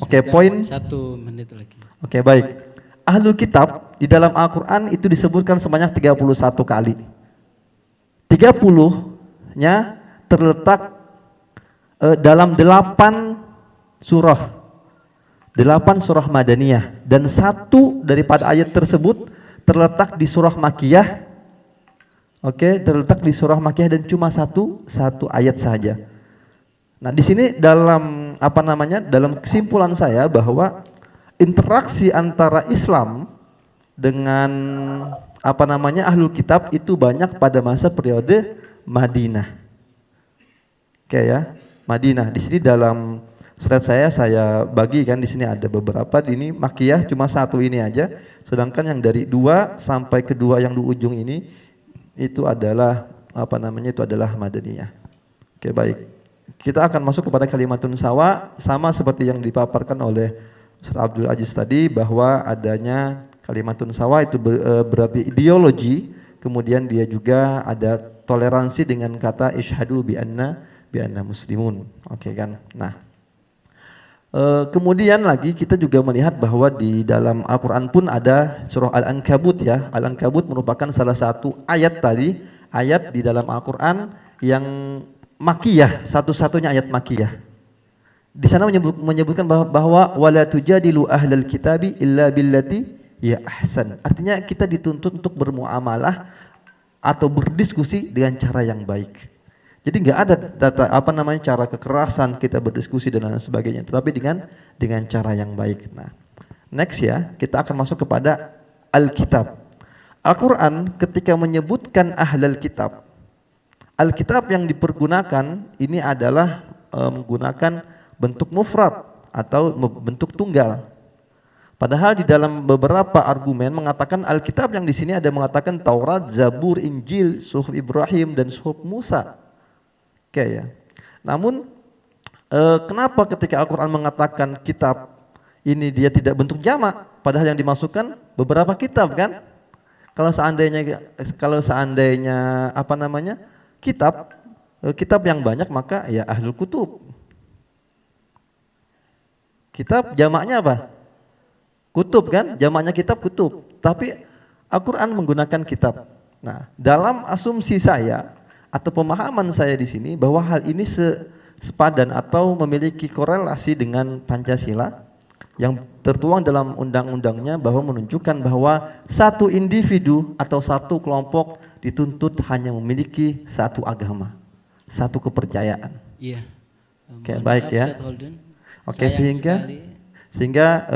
Speaker 3: Oke, poin
Speaker 2: 1 menit lagi.
Speaker 3: Oke, baik. Ahlul kitab di dalam Al-Qur'an itu disebutkan sebanyak 31 kali. 30-nya terletak dalam 8 surah. 8 surah Madaniyah, dan 1 daripada ayat tersebut terletak di surah Makkiyah. Oke, terletak di surah Makkiyah dan cuma satu ayat saja. Nah, di sini dalam dalam kesimpulan saya bahwa interaksi antara Islam dengan ahlul kitab itu banyak pada masa periode Madinah. Oke ya, Madinah. Di sini dalam slide saya bagi kan, di sini ada beberapa. Ini Makkiyah cuma 1 ini aja, sedangkan yang dari 2 sampai ke 2 yang di ujung ini itu adalah itu adalah Madaniyah. Oke, baik. Kita akan masuk kepada kalimatun sawa, sama seperti yang dipaparkan oleh Ustaz Abdul Aziz tadi, bahwa adanya kalimatun sawa itu berarti ideologi, kemudian dia juga ada toleransi dengan kata isyhadu bi anna muslimun. Oke kan? Nah, kemudian lagi kita juga melihat bahwa di dalam Al-Qur'an pun ada surah Al-Ankabut, ya. Al-Ankabut merupakan salah satu ayat di dalam Al-Qur'an yang Makkiyah, satu-satunya ayat Makkiyah. Di sana menyebutkan bahwa wala tujadilu ahlal kitabi illa billati ya ahsan. Artinya kita dituntut untuk bermuamalah atau berdiskusi dengan cara yang baik. Jadi nggak ada cara kekerasan kita berdiskusi dan lain sebagainya, tetapi dengan cara yang baik. Nah, next ya, kita akan masuk kepada Alkitab. Al-Quran ketika menyebutkan ahlal kitab, Alkitab yang dipergunakan ini adalah menggunakan bentuk mufrad atau bentuk tunggal. Padahal di dalam beberapa argumen mengatakan Alkitab yang di sini ada mengatakan Taurat, Zabur, Injil, Suhuf Ibrahim dan Suhuf Musa. Oke ya. Namun kenapa ketika Al-Quran mengatakan kitab ini dia tidak bentuk jamak, padahal yang dimasukkan beberapa kitab kan? Kalau seandainya kitab yang banyak, maka ya ahlul kutub. Kitab jamaknya apa? Kutub kan? Jamaknya kitab kutub. Tapi Al-Quran menggunakan kitab. Nah, dalam asumsi saya atau pemahaman saya di sini bahwa hal ini sepadan atau memiliki korelasi dengan Pancasila yang tertuang dalam undang-undangnya, bahwa menunjukkan bahwa satu individu atau satu kelompok dituntut hanya memiliki satu agama, satu kepercayaan.
Speaker 2: Iya.
Speaker 3: Oke, baik ya. Oke, sehingga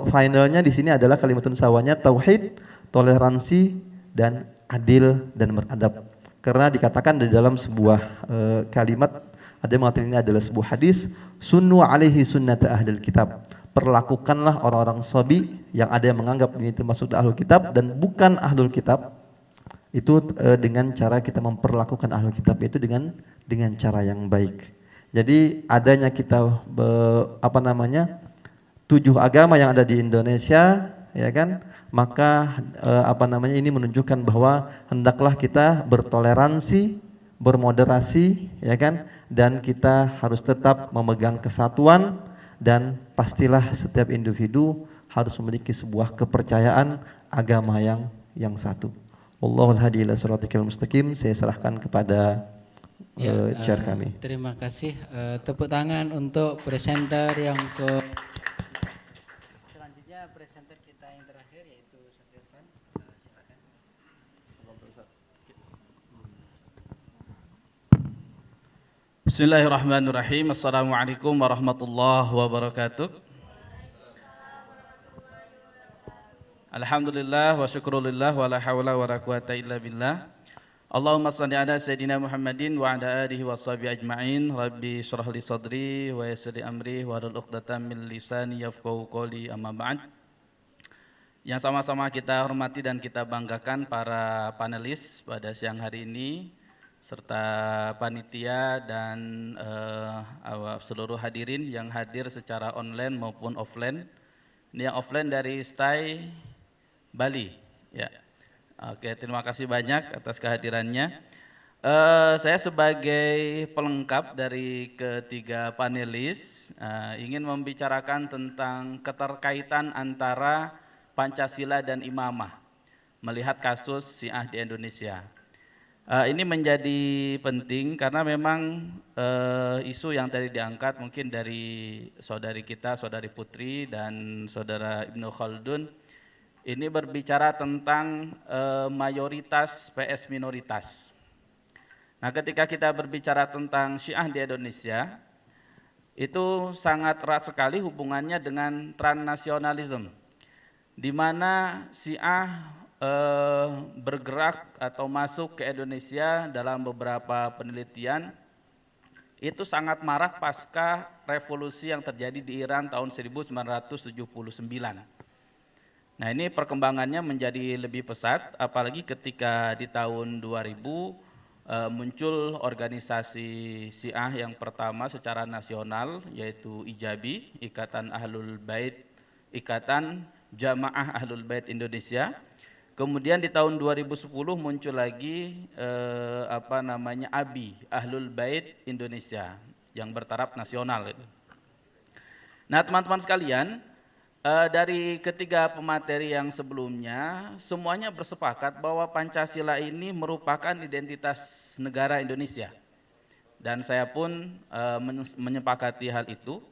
Speaker 3: finalnya di sini adalah kalimatun sawanya tauhid, toleransi dan adil dan beradab. Karena dikatakan di dalam sebuah kalimat, ada yang mengatakan ini adalah sebuah hadis, sunnu alaihi sunnata ahlil kitab. Perlakukanlah orang-orang sabi yang ada yang menganggap ini termasuk ahlul kitab dan bukan ahlul kitab. Itu dengan cara kita memperlakukan ahlul kitab itu dengan cara yang baik. Jadi adanya kita 7 agama yang ada di Indonesia, ya kan? Maka ini menunjukkan bahwa hendaklah kita bertoleransi, bermoderasi, ya kan? Dan kita harus tetap memegang kesatuan, dan pastilah setiap individu harus memiliki sebuah kepercayaan agama yang satu. Wallahul hadi ila siratikal mustaqim. Saya serahkan kepada chair kami.
Speaker 2: Terima kasih. Tepuk tangan untuk presenter yang selanjutnya presenter kita yang terakhir yaitu Ustaz Irfan. Silakan.
Speaker 4: Bismillahirrahmanirrahim. Assalamualaikum warahmatullahi wabarakatuh. Alhamdulillah wa syukrulillah wa la hawla wa la quwata illa billah. Allahumma salli ala Sayyidina Muhammadin wa ala alihi wa sahbihi ajma'in. Rabbi syrah li sadri wa yassir li amri wa hlul 'uqdatam min lisani yafqahu qawli, amma ba'd. Yang sama-sama kita hormati dan kita banggakan para panelis pada siang hari ini, serta panitia dan seluruh hadirin yang hadir secara online maupun offline. Ini yang offline dari STAI Bali, ya. Oke, terima kasih banyak atas kehadirannya. Saya sebagai pelengkap dari ketiga panelis ingin membicarakan tentang keterkaitan antara Pancasila dan imamah melihat kasus Syiah di Indonesia. Ini menjadi penting karena memang isu yang tadi diangkat mungkin dari saudari kita, saudari Putri dan saudara Ibnu Khaldun, ini berbicara tentang mayoritas vs minoritas. Nah, ketika kita berbicara tentang Syiah di Indonesia, itu sangat erat sekali hubungannya dengan transnasionalisme, di mana Syiah bergerak atau masuk ke Indonesia dalam beberapa penelitian itu sangat marak pasca revolusi yang terjadi di Iran tahun 1979. Nah, ini perkembangannya menjadi lebih pesat, apalagi ketika di tahun 2000 muncul organisasi Syiah yang pertama secara nasional, yaitu IJABI, Ikatan Ahlul Bait, Ikatan Jamaah Ahlul Bait Indonesia. Kemudian di tahun 2010 muncul lagi ABI, Ahlul Bait Indonesia, yang bertaraf nasional. Nah, teman-teman sekalian, dari ketiga pemateri yang sebelumnya, semuanya bersepakat bahwa Pancasila ini merupakan identitas negara Indonesia. Dan saya pun menyepakati hal itu.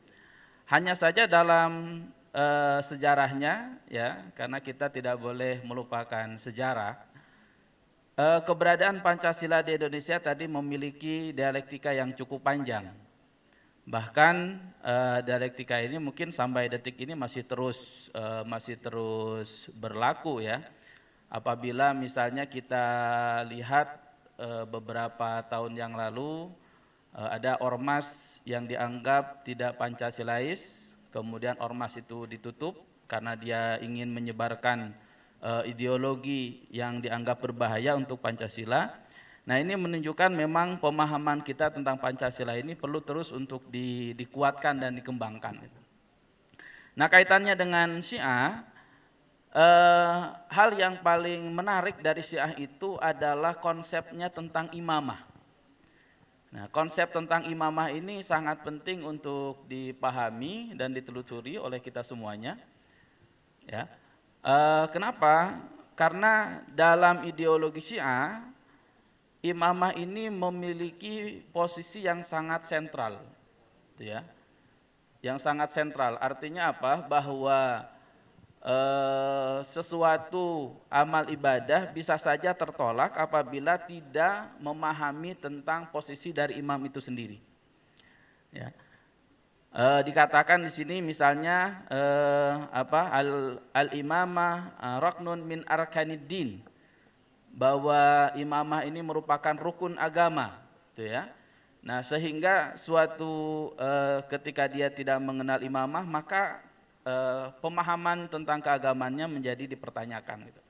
Speaker 4: Hanya saja dalam sejarahnya, ya, karena kita tidak boleh melupakan sejarah, keberadaan Pancasila di Indonesia tadi memiliki dialektika yang cukup panjang. Bahkan dialektika ini mungkin sampai detik ini masih terus berlaku, ya. Apabila misalnya kita lihat beberapa tahun yang lalu ada ormas yang dianggap tidak Pancasilais, kemudian ormas itu ditutup karena dia ingin menyebarkan ideologi yang dianggap berbahaya untuk Pancasila. Nah, ini menunjukkan memang pemahaman kita tentang Pancasila ini perlu terus untuk dikuatkan dan dikembangkan. Nah, kaitannya dengan Syiah, hal yang paling menarik dari Syiah itu adalah konsepnya tentang imamah. Nah, konsep tentang imamah ini sangat penting untuk dipahami dan ditelusuri oleh kita semuanya. Ya, kenapa? Karena dalam ideologi Syiah, imamah ini memiliki posisi yang sangat sentral, ya, yang sangat sentral. Artinya apa? Bahwa sesuatu amal ibadah bisa saja tertolak apabila tidak memahami tentang posisi dari imam itu sendiri. Ya. Dikatakan di sini misalnya al-imamah ruknun min arkaniddin, bahwa imamah ini merupakan rukun agama, gitu ya. Nah, sehingga suatu ketika dia tidak mengenal imamah, maka pemahaman tentang keagamannya menjadi dipertanyakan, gitu.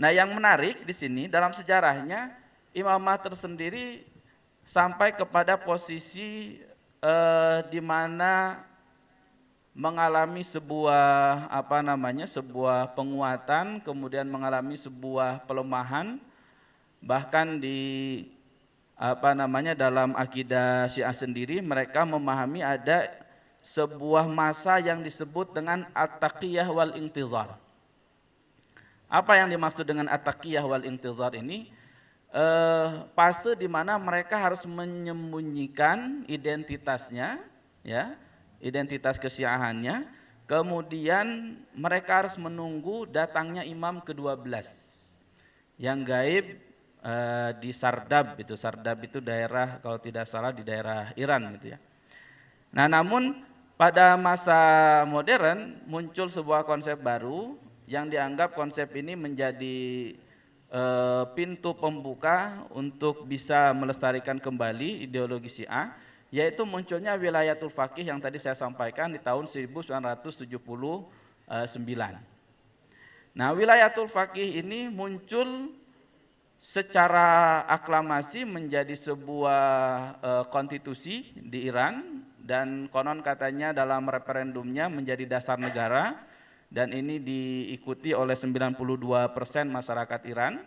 Speaker 4: Nah, yang menarik di sini dalam sejarahnya, imamah tersendiri sampai kepada posisi di mana mengalami sebuah sebuah penguatan, kemudian mengalami sebuah pelemahan, bahkan di dalam akidah Syiah sendiri mereka memahami ada sebuah masa yang disebut dengan at-taqiyah wal intizar. Apa yang dimaksud dengan at-taqiyah wal intizar ini? Fase di mana mereka harus menyembunyikan identitasnya, ya, identitas kesyiahannya. Kemudian mereka harus menunggu datangnya imam ke-12 yang gaib di Sardab itu. Sardab itu daerah, kalau tidak salah, di daerah Iran gitu ya. Nah, namun pada masa modern muncul sebuah konsep baru yang dianggap konsep ini menjadi pintu pembuka untuk bisa melestarikan kembali ideologi Syiah, yaitu munculnya wilayatul faqih yang tadi saya sampaikan di tahun 1979. Nah, wilayatul faqih ini muncul secara aklamasi menjadi sebuah konstitusi di Iran, dan konon katanya dalam referendumnya menjadi dasar negara, dan ini diikuti oleh 92% masyarakat Iran.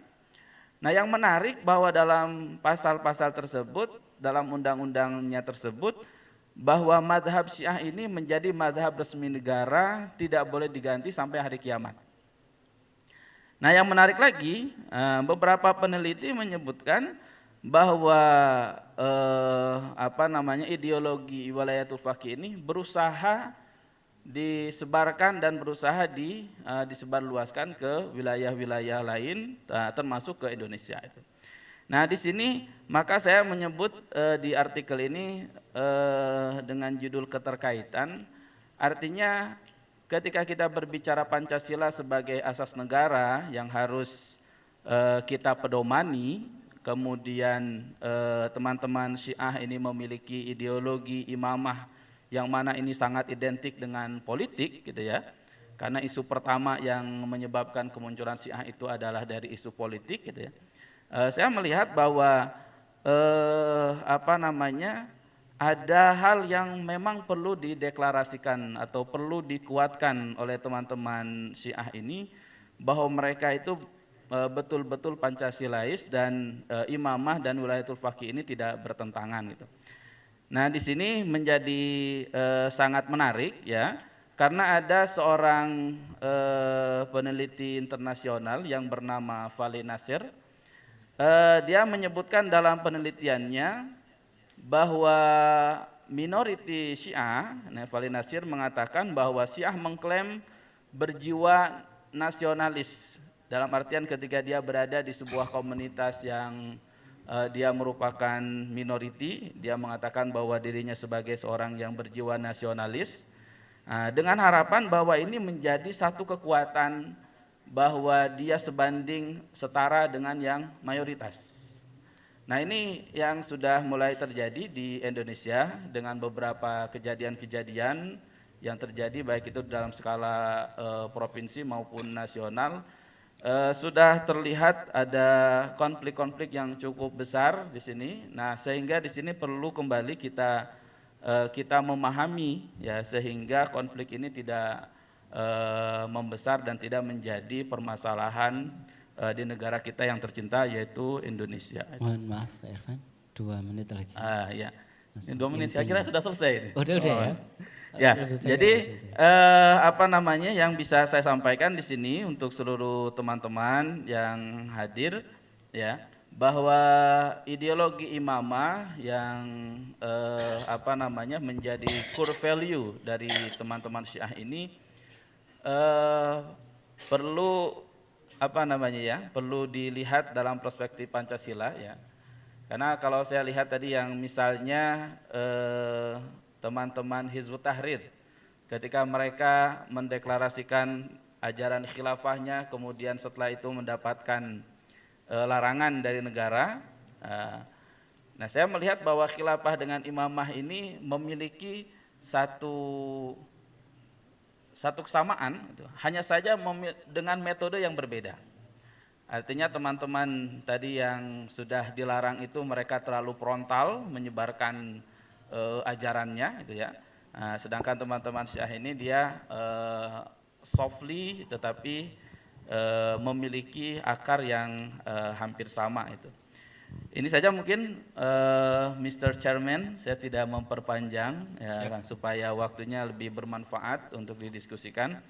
Speaker 4: Nah, yang menarik bahwa dalam pasal-pasal tersebut, dalam undang-undangnya tersebut, bahwa madhab Syiah ini menjadi madhab resmi negara, tidak boleh diganti sampai hari kiamat. Nah, yang menarik lagi, beberapa peneliti menyebutkan bahwa ideologi wilayatul faqih ini berusaha disebarkan dan berusaha disebarluaskan ke wilayah-wilayah lain, termasuk ke Indonesia itu. Nah, di sini maka saya menyebut di artikel ini dengan judul keterkaitan. Artinya ketika kita berbicara Pancasila sebagai asas negara yang harus kita pedomani, kemudian teman-teman Syiah ini memiliki ideologi imamah yang mana ini sangat identik dengan politik gitu ya. Karena isu pertama yang menyebabkan kemunculan Syiah itu adalah dari isu politik gitu ya. Saya melihat bahwa ada hal yang memang perlu dideklarasikan atau perlu dikuatkan oleh teman-teman Syiah ini, bahwa mereka itu betul-betul Pancasilais dan imamah dan wilayatul faqih ini tidak bertentangan gitu. Nah, di sini menjadi sangat menarik ya, karena ada seorang peneliti internasional yang bernama Vali Nasir. Dia menyebutkan dalam penelitiannya bahwa minoriti Syiah, Vali Nasir mengatakan bahwa Syiah mengklaim berjiwa nasionalis, dalam artian ketika dia berada di sebuah komunitas yang dia merupakan minoriti, dia mengatakan bahwa dirinya sebagai seorang yang berjiwa nasionalis, dengan harapan bahwa ini menjadi satu kekuatan, bahwa dia sebanding setara dengan yang mayoritas. Nah, ini yang sudah mulai terjadi di Indonesia dengan beberapa kejadian-kejadian yang terjadi baik itu dalam skala provinsi maupun nasional. Sudah terlihat ada konflik-konflik yang cukup besar di sini. Nah, sehingga di sini perlu kembali kita memahami ya, sehingga konflik ini tidak membesar dan tidak menjadi permasalahan di negara kita yang tercinta, yaitu Indonesia.
Speaker 2: Mohon maaf Pak Irfan, 2 menit lagi.
Speaker 4: Ya. Ini 2 menit, saya kira sudah selesai ini.
Speaker 2: Udah ya.
Speaker 4: Ya, jadi yang bisa saya sampaikan di sini untuk seluruh teman-teman yang hadir ya, bahwa ideologi imamah yang menjadi core value dari teman-teman Syiah ini perlu perlu dilihat dalam perspektif Pancasila ya. Karena kalau saya lihat tadi yang misalnya teman-teman Hizbut Tahrir, ketika mereka mendeklarasikan ajaran khilafahnya, kemudian setelah itu mendapatkan larangan dari negara. Nah, saya melihat bahwa khilafah dengan imamah ini memiliki satu kesamaan, hanya saja dengan metode yang berbeda. Artinya teman-teman tadi yang sudah dilarang itu mereka terlalu frontal menyebarkan ajarannya gitu ya. Sedangkan teman-teman Syiah ini dia softly tetapi memiliki akar yang hampir sama itu. Ini saja mungkin Mr. Chairman, saya tidak memperpanjang ya, supaya waktunya lebih bermanfaat untuk didiskusikan.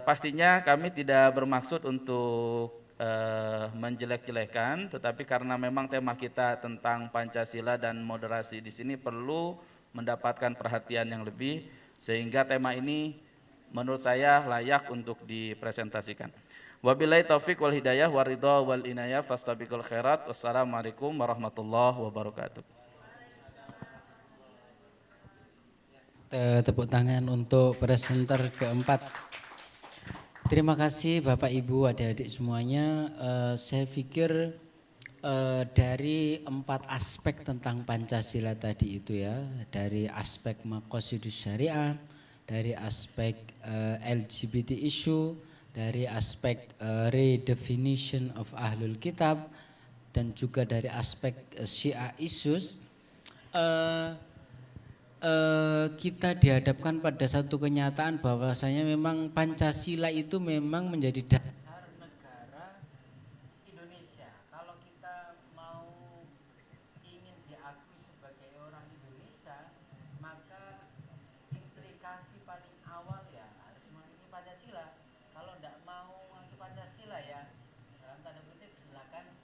Speaker 4: Pastinya kami tidak bermaksud untuk menjelek-jelekan, tetapi karena memang tema kita tentang Pancasila dan moderasi di sini perlu mendapatkan perhatian yang lebih, sehingga tema ini menurut saya layak untuk dipresentasikan. Wabillahi taufik wal hidayah waridha wal inayah fastabiqul khairat. Wassalamualaikum warahmatullahi wabarakatuh.
Speaker 2: Tepuk tangan untuk presenter keempat. Terima kasih Bapak Ibu adik-adik semuanya. Saya pikir dari 4 aspek tentang Pancasila tadi itu ya, dari aspek maqasidus syariah, dari aspek LGBT issue, dari aspek redefinition of Ahlul Kitab, dan juga dari aspek Syiah issues, kita dihadapkan pada satu kenyataan bahwasanya memang Pancasila itu memang menjadi dasar negara Indonesia. Kalau kita mau ingin diakui sebagai orang Indonesia, maka implikasi paling awal ya harus mengikuti Pancasila. Kalau tidak mau mengikuti Pancasila ya dalam tanda kutip silakan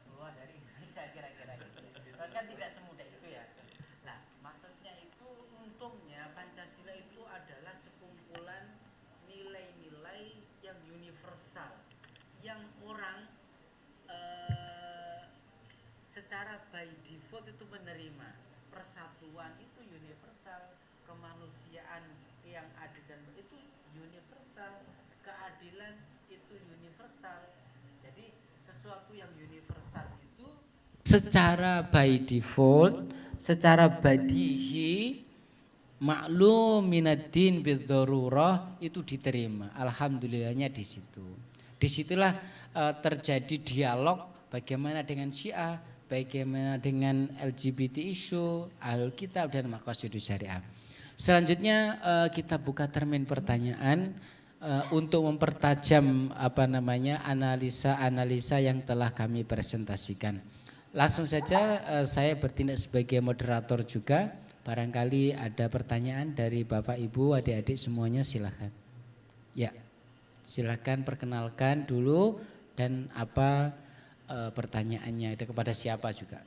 Speaker 2: keluar dari Indonesia, kira-kira gitu. Kan tidak semudah itu ya. Nah, maksudnya itu untungnya Pancasila itu adalah sekumpulan nilai-nilai yang universal, yang orang secara by default itu menerima. Persatuan itu universal, kemanusiaan yang adil dan itu universal, keadilan itu universal. Jadi sesuatu yang universal itu secara by default, secara badihi, maklum minaddin bidzarurah itu diterima. Alhamdulillahnya di situ. Disitulah terjadi dialog bagaimana dengan Syiah, bagaimana dengan LGBT issue, Ahlul Kitab dan maqasidus syariah. Selanjutnya kita buka termin pertanyaan untuk mempertajam analisa-analisa yang telah kami presentasikan. Langsung saja saya bertindak sebagai moderator juga. Barangkali ada pertanyaan dari Bapak Ibu, adik-adik semuanya, silakan. Ya, silakan perkenalkan dulu dan apa pertanyaannya, ada kepada siapa juga.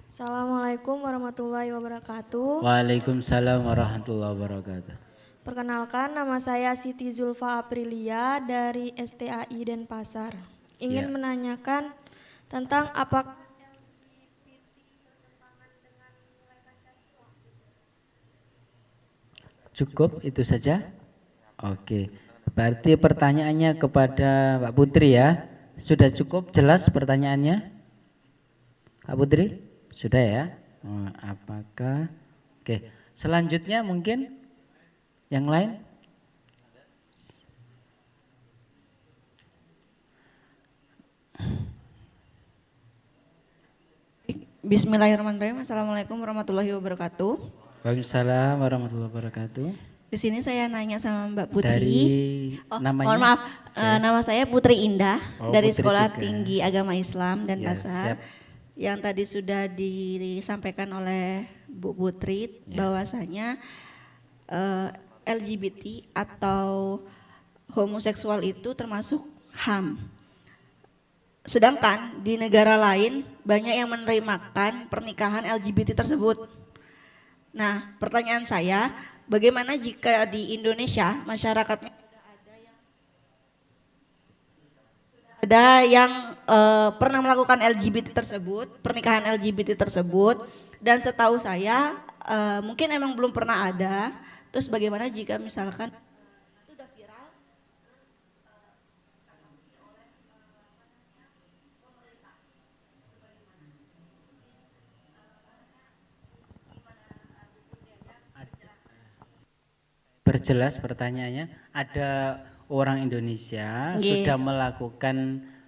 Speaker 5: Assalamualaikum warahmatullahi wabarakatuh.
Speaker 2: Waalaikumsalam warahmatullahi wabarakatuh.
Speaker 5: Perkenalkan, nama saya Siti Zulfa Aprilia dari STAI Denpasar. Ingin menanyakan tentang apakah
Speaker 2: cukup itu saja? Oke. Berarti pertanyaannya kepada Pak Putri ya. Sudah cukup jelas pertanyaannya? Pak Putri? Sudah ya? Apakah? Oke. Selanjutnya mungkin yang lain?
Speaker 6: Bismillahirrahmanirrahim. Assalamualaikum warahmatullahi wabarakatuh.
Speaker 2: Waalaikumsalam warahmatullahi wabarakatuh.
Speaker 6: Di sini saya nanya sama Mbak Putri.
Speaker 2: Dari namanya?
Speaker 6: Mohon maaf, nama saya Putri Indah dari
Speaker 2: Putri
Speaker 6: Sekolah
Speaker 2: juga.
Speaker 6: Tinggi Agama Islam dan
Speaker 2: Ya,
Speaker 6: Pasar.
Speaker 2: siap.
Speaker 6: Yang tadi sudah disampaikan oleh Bu Putri bahwasanya LGBT atau homoseksual itu termasuk HAM. Sedangkan di negara lain banyak yang menerimakan pernikahan LGBT tersebut. Nah, pertanyaan saya, bagaimana jika di Indonesia masyarakatnya ada yang pernah melakukan LGBT tersebut, pernikahan LGBT tersebut, dan setahu saya mungkin emang belum pernah ada. Terus bagaimana jika misalkan itu udah viral?
Speaker 2: Perjelas pertanyaannya, ada orang Indonesia
Speaker 6: Nggih.
Speaker 2: sudah melakukan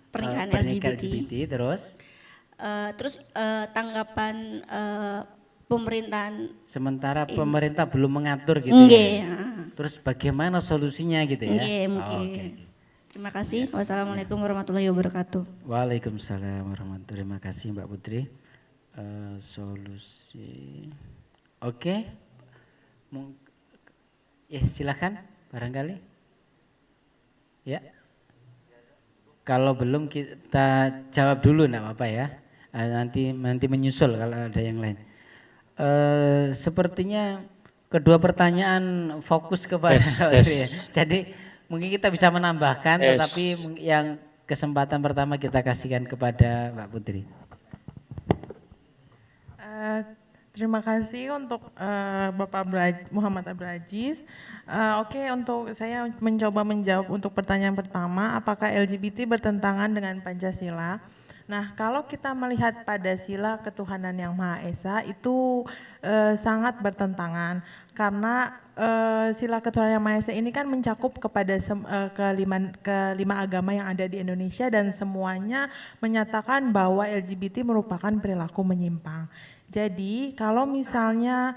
Speaker 6: Pernikahan
Speaker 2: pernikahan
Speaker 6: LGBT.
Speaker 2: LGBT terus
Speaker 6: Terus tanggapan pemerintahan.
Speaker 2: Sementara pemerintah belum mengatur gitu
Speaker 6: Nggih,
Speaker 2: ya. Terus bagaimana solusinya gitu ya?
Speaker 6: nggih,
Speaker 2: Oh,
Speaker 6: mungkin.
Speaker 2: oke.
Speaker 6: Terima kasih. Wassalamualaikum warahmatullahi wabarakatuh.
Speaker 2: Waalaikumsalam warahmatullahi. Terima kasih Mbak Putri. Solusi. Oke. Ya silakan barangkali. Ya. Kalau belum kita jawab dulu enggak apa-apa ya. Nanti menyusul kalau ada yang lain. Sepertinya kedua pertanyaan fokus kepada ya. Jadi mungkin kita bisa menambahkan, tetapi yang kesempatan pertama kita kasihkan kepada Mbak Putri.
Speaker 1: Terima kasih untuk Bapak Muhammad Abdul Aziz. Oke, untuk saya mencoba menjawab untuk pertanyaan pertama, apakah LGBT bertentangan dengan Pancasila? Nah, kalau kita melihat pada sila ketuhanan yang Maha Esa itu sangat bertentangan karena sila ketuhanan yang Maha Esa ini kan mencakup kepada kelima agama yang ada di Indonesia dan semuanya menyatakan bahwa LGBT merupakan perilaku menyimpang. Jadi kalau misalnya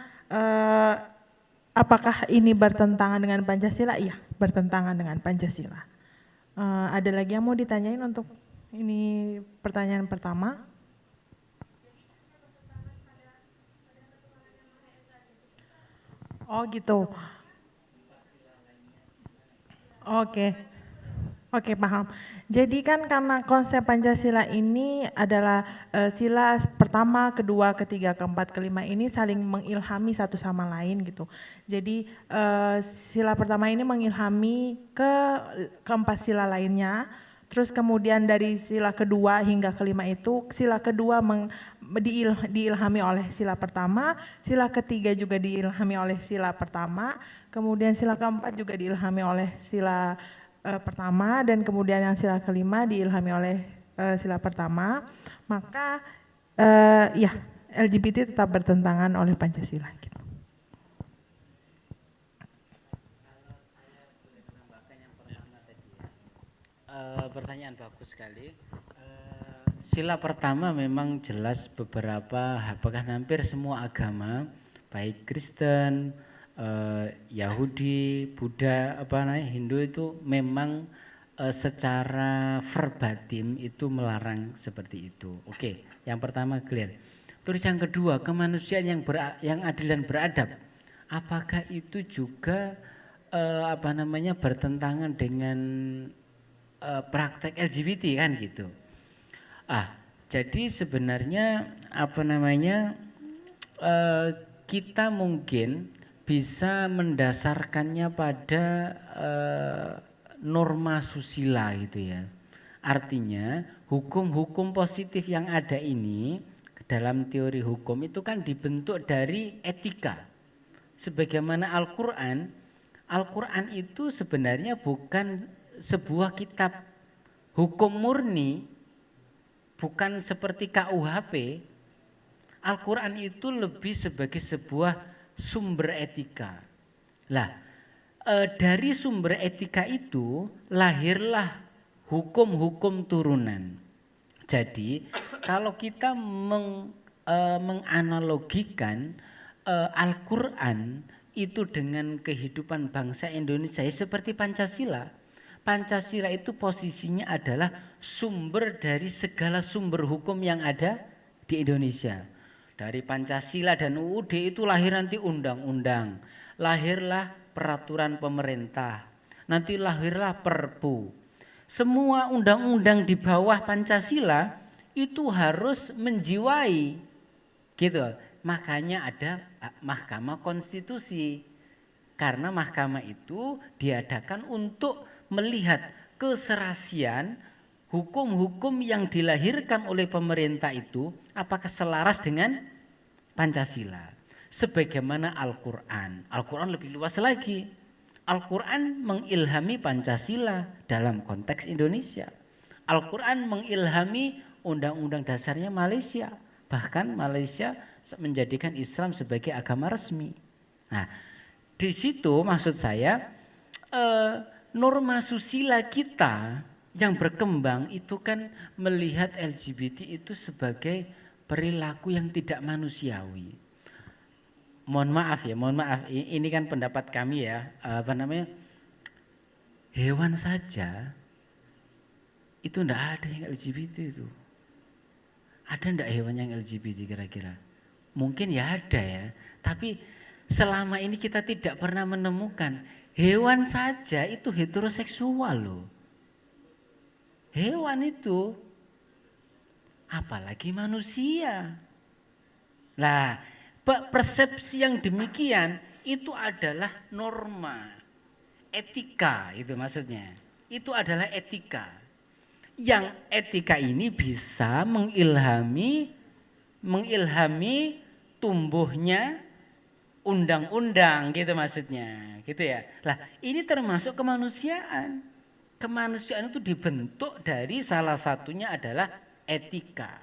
Speaker 1: apakah ini bertentangan dengan Pancasila? Iya, bertentangan dengan Pancasila. Ada lagi yang mau ditanyain untuk ini pertanyaan pertama? Oh gitu. Oke, paham. Jadi kan karena konsep Pancasila ini adalah sila pertama, kedua, ketiga, keempat, kelima ini saling mengilhami satu sama lain gitu. Jadi sila pertama ini mengilhami keempat sila lainnya. Terus kemudian dari sila kedua hingga kelima itu, sila kedua diilhami oleh sila pertama, sila ketiga juga diilhami oleh sila pertama, kemudian sila keempat juga diilhami oleh sila pertama, dan kemudian yang sila kelima diilhami oleh sila pertama. Maka ya LGBT tetap bertentangan oleh Pancasila. Gitu.
Speaker 2: Pertanyaan bagus sekali. Sila pertama memang jelas beberapa, bahkan hampir semua agama, baik Kristen, Yahudi, Buddha, Hindu itu memang secara verbatim itu melarang seperti itu. Oke, yang pertama clear. Terus yang kedua, kemanusiaan yang adil dan beradab. Apakah itu juga bertentangan dengan praktek LGBT kan gitu. Jadi sebenarnya kita mungkin bisa mendasarkannya pada norma susila gitu ya. Artinya hukum-hukum positif yang ada ini dalam teori hukum itu kan dibentuk dari etika. Sebagaimana Al-Quran itu sebenarnya bukan sebuah kitab hukum murni, bukan seperti KUHP. Al-Quran itu lebih sebagai sebuah sumber etika. Dari sumber etika itu lahirlah hukum-hukum turunan. Jadi kalau kita menganalogikan Al-Quran itu dengan kehidupan bangsa Indonesia seperti Pancasila. Pancasila itu posisinya adalah sumber dari segala sumber hukum yang ada di Indonesia. Dari Pancasila dan UUD itu lahir nanti undang-undang, lahirlah peraturan pemerintah, nanti lahirlah Perpu. Semua undang-undang di bawah Pancasila itu harus menjiwai, gitu. Makanya ada Mahkamah Konstitusi, karena mahkamah itu diadakan untuk melihat keserasian hukum-hukum yang dilahirkan oleh pemerintah itu apakah selaras dengan Pancasila. Sebagaimana Al-Quran. Al-Quran lebih luas lagi. Al-Quran mengilhami Pancasila dalam konteks Indonesia. Al-Quran mengilhami undang-undang dasarnya Malaysia. Bahkan Malaysia menjadikan Islam sebagai agama resmi. Nah, di situ maksud saya norma susila kita yang berkembang itu kan melihat LGBT itu sebagai perilaku yang tidak manusiawi. mohon maaf ya, mohon maaf. Ini kan pendapat kami ya, apa namanya? Hewan saja itu ndak ada yang LGBT itu. Ada ndak hewan yang LGBT kira-kira? Mungkin ya ada ya, tapi selama ini kita tidak pernah menemukan hewan saja itu heteroseksual loh. Hewan itu, apalagi manusia. Nah, persepsi yang demikian itu adalah norma, etika itu maksudnya. Itu adalah etika. Yang etika ini bisa mengilhami tumbuhnya undang-undang gitu maksudnya, gitu ya. Lah, ini termasuk kemanusiaan. Kemanusiaan itu dibentuk dari salah satunya adalah etika.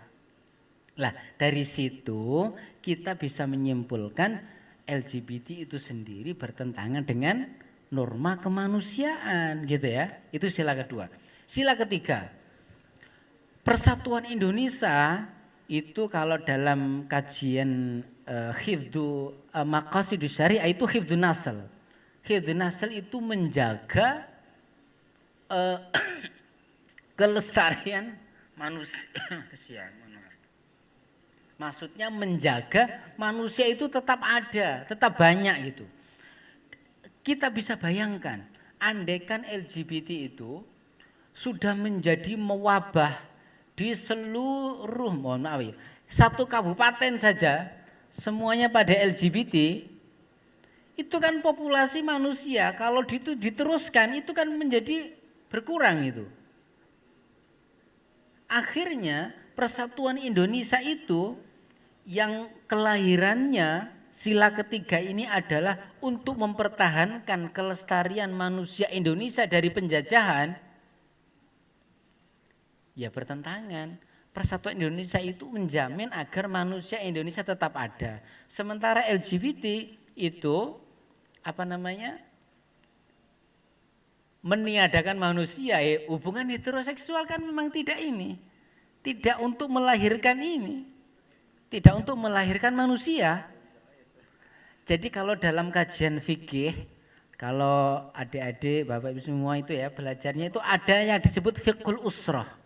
Speaker 2: Lah, dari situ kita bisa menyimpulkan LGBT itu sendiri bertentangan dengan norma kemanusiaan, gitu ya. Itu sila kedua. Sila ketiga, Persatuan Indonesia itu kalau dalam kajian hifdzu maqasidus syariah itu hifdzun nasl. Hifdzun nasl itu menjaga kelestarian manusia. Maksudnya menjaga manusia itu tetap ada, tetap banyak gitu. Kita bisa bayangkan, andaikan LGBT itu sudah menjadi mewabah di seluruh, mohon maaf ya, satu kabupaten saja semuanya pada LGBT, itu kan populasi manusia kalau itu diteruskan itu kan menjadi berkurang itu. Akhirnya Persatuan Indonesia itu yang kelahirannya sila ketiga ini adalah untuk mempertahankan kelestarian manusia Indonesia dari penjajahan. Ya bertentangan. Persatuan Indonesia itu menjamin agar manusia Indonesia tetap ada. Sementara LGBT itu apa namanya? Meniadakan manusia, hubungan heteroseksual kan memang tidak ini. Tidak untuk melahirkan ini. Tidak untuk melahirkan manusia. Jadi kalau dalam kajian fikih, kalau adik-adik, bapak ibu semua itu ya belajarnya itu ada yang disebut fiqhul usrah.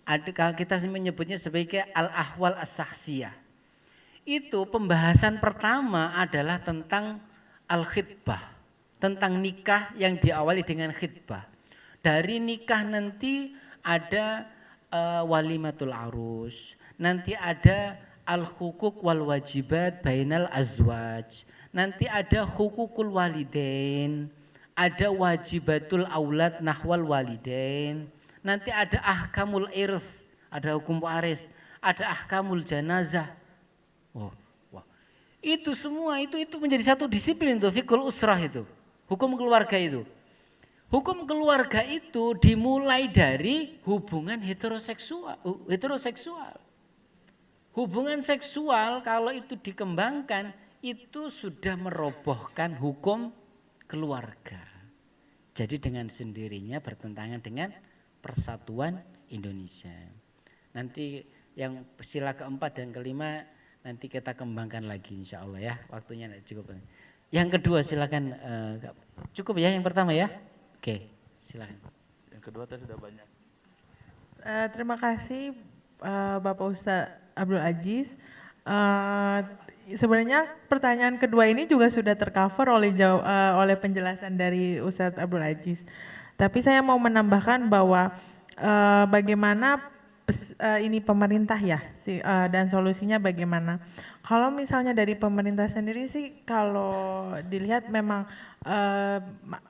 Speaker 2: Ada kalau kita menyebutnya sebagai al-ahwal as-sahsiyah. Itu pembahasan pertama adalah tentang al-khitbah, tentang nikah yang diawali dengan khitbah. Dari nikah nanti ada walimatul arus, nanti ada al-hukuk wal wajibat bainal azwaj, nanti ada hukukul walidain, ada wajibatul aulad nahwal walidain, nanti ada ahkamul irs, ada hukum waris, ada ahkamul janazah. Wah. Itu semua itu menjadi satu disiplin tuh fikul usrah itu. Hukum keluarga itu. Hukum keluarga itu dimulai dari hubungan heteroseksual. Hubungan seksual kalau itu dikembangkan itu sudah merobohkan hukum keluarga. Jadi dengan sendirinya bertentangan dengan Persatuan Indonesia. Nanti yang sila keempat dan kelima nanti kita kembangkan lagi insya Allah ya. Waktunya cukup. Yang kedua silakan, cukup ya yang pertama ya. Oke, silakan.
Speaker 4: Yang kedua tadi sudah banyak.
Speaker 1: Terima kasih Bapak Ustadz Abdul Aziz. Sebenarnya pertanyaan kedua ini juga sudah tercover oleh penjelasan dari Ustadz Abdul Aziz. Tapi saya mau menambahkan bahwa bagaimana ini pemerintah ya dan solusinya bagaimana. Kalau misalnya dari pemerintah sendiri sih kalau dilihat memang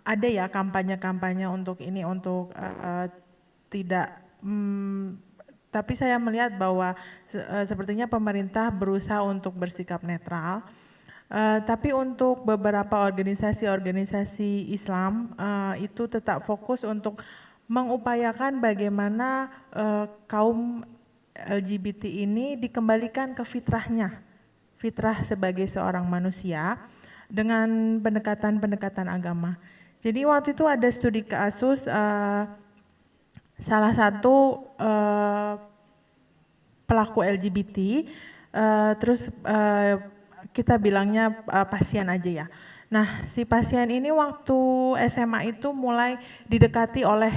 Speaker 1: ada ya kampanye-kampanye untuk ini untuk tidak tapi saya melihat bahwa sepertinya pemerintah berusaha untuk bersikap netral. Tapi untuk beberapa organisasi-organisasi Islam itu tetap fokus untuk mengupayakan bagaimana kaum LGBT ini dikembalikan ke fitrahnya, fitrah sebagai seorang manusia dengan pendekatan-pendekatan agama. Jadi waktu itu ada studi kasus salah satu pelaku LGBT terus kita bilangnya pasien aja ya. Nah, si pasien ini waktu SMA itu mulai didekati oleh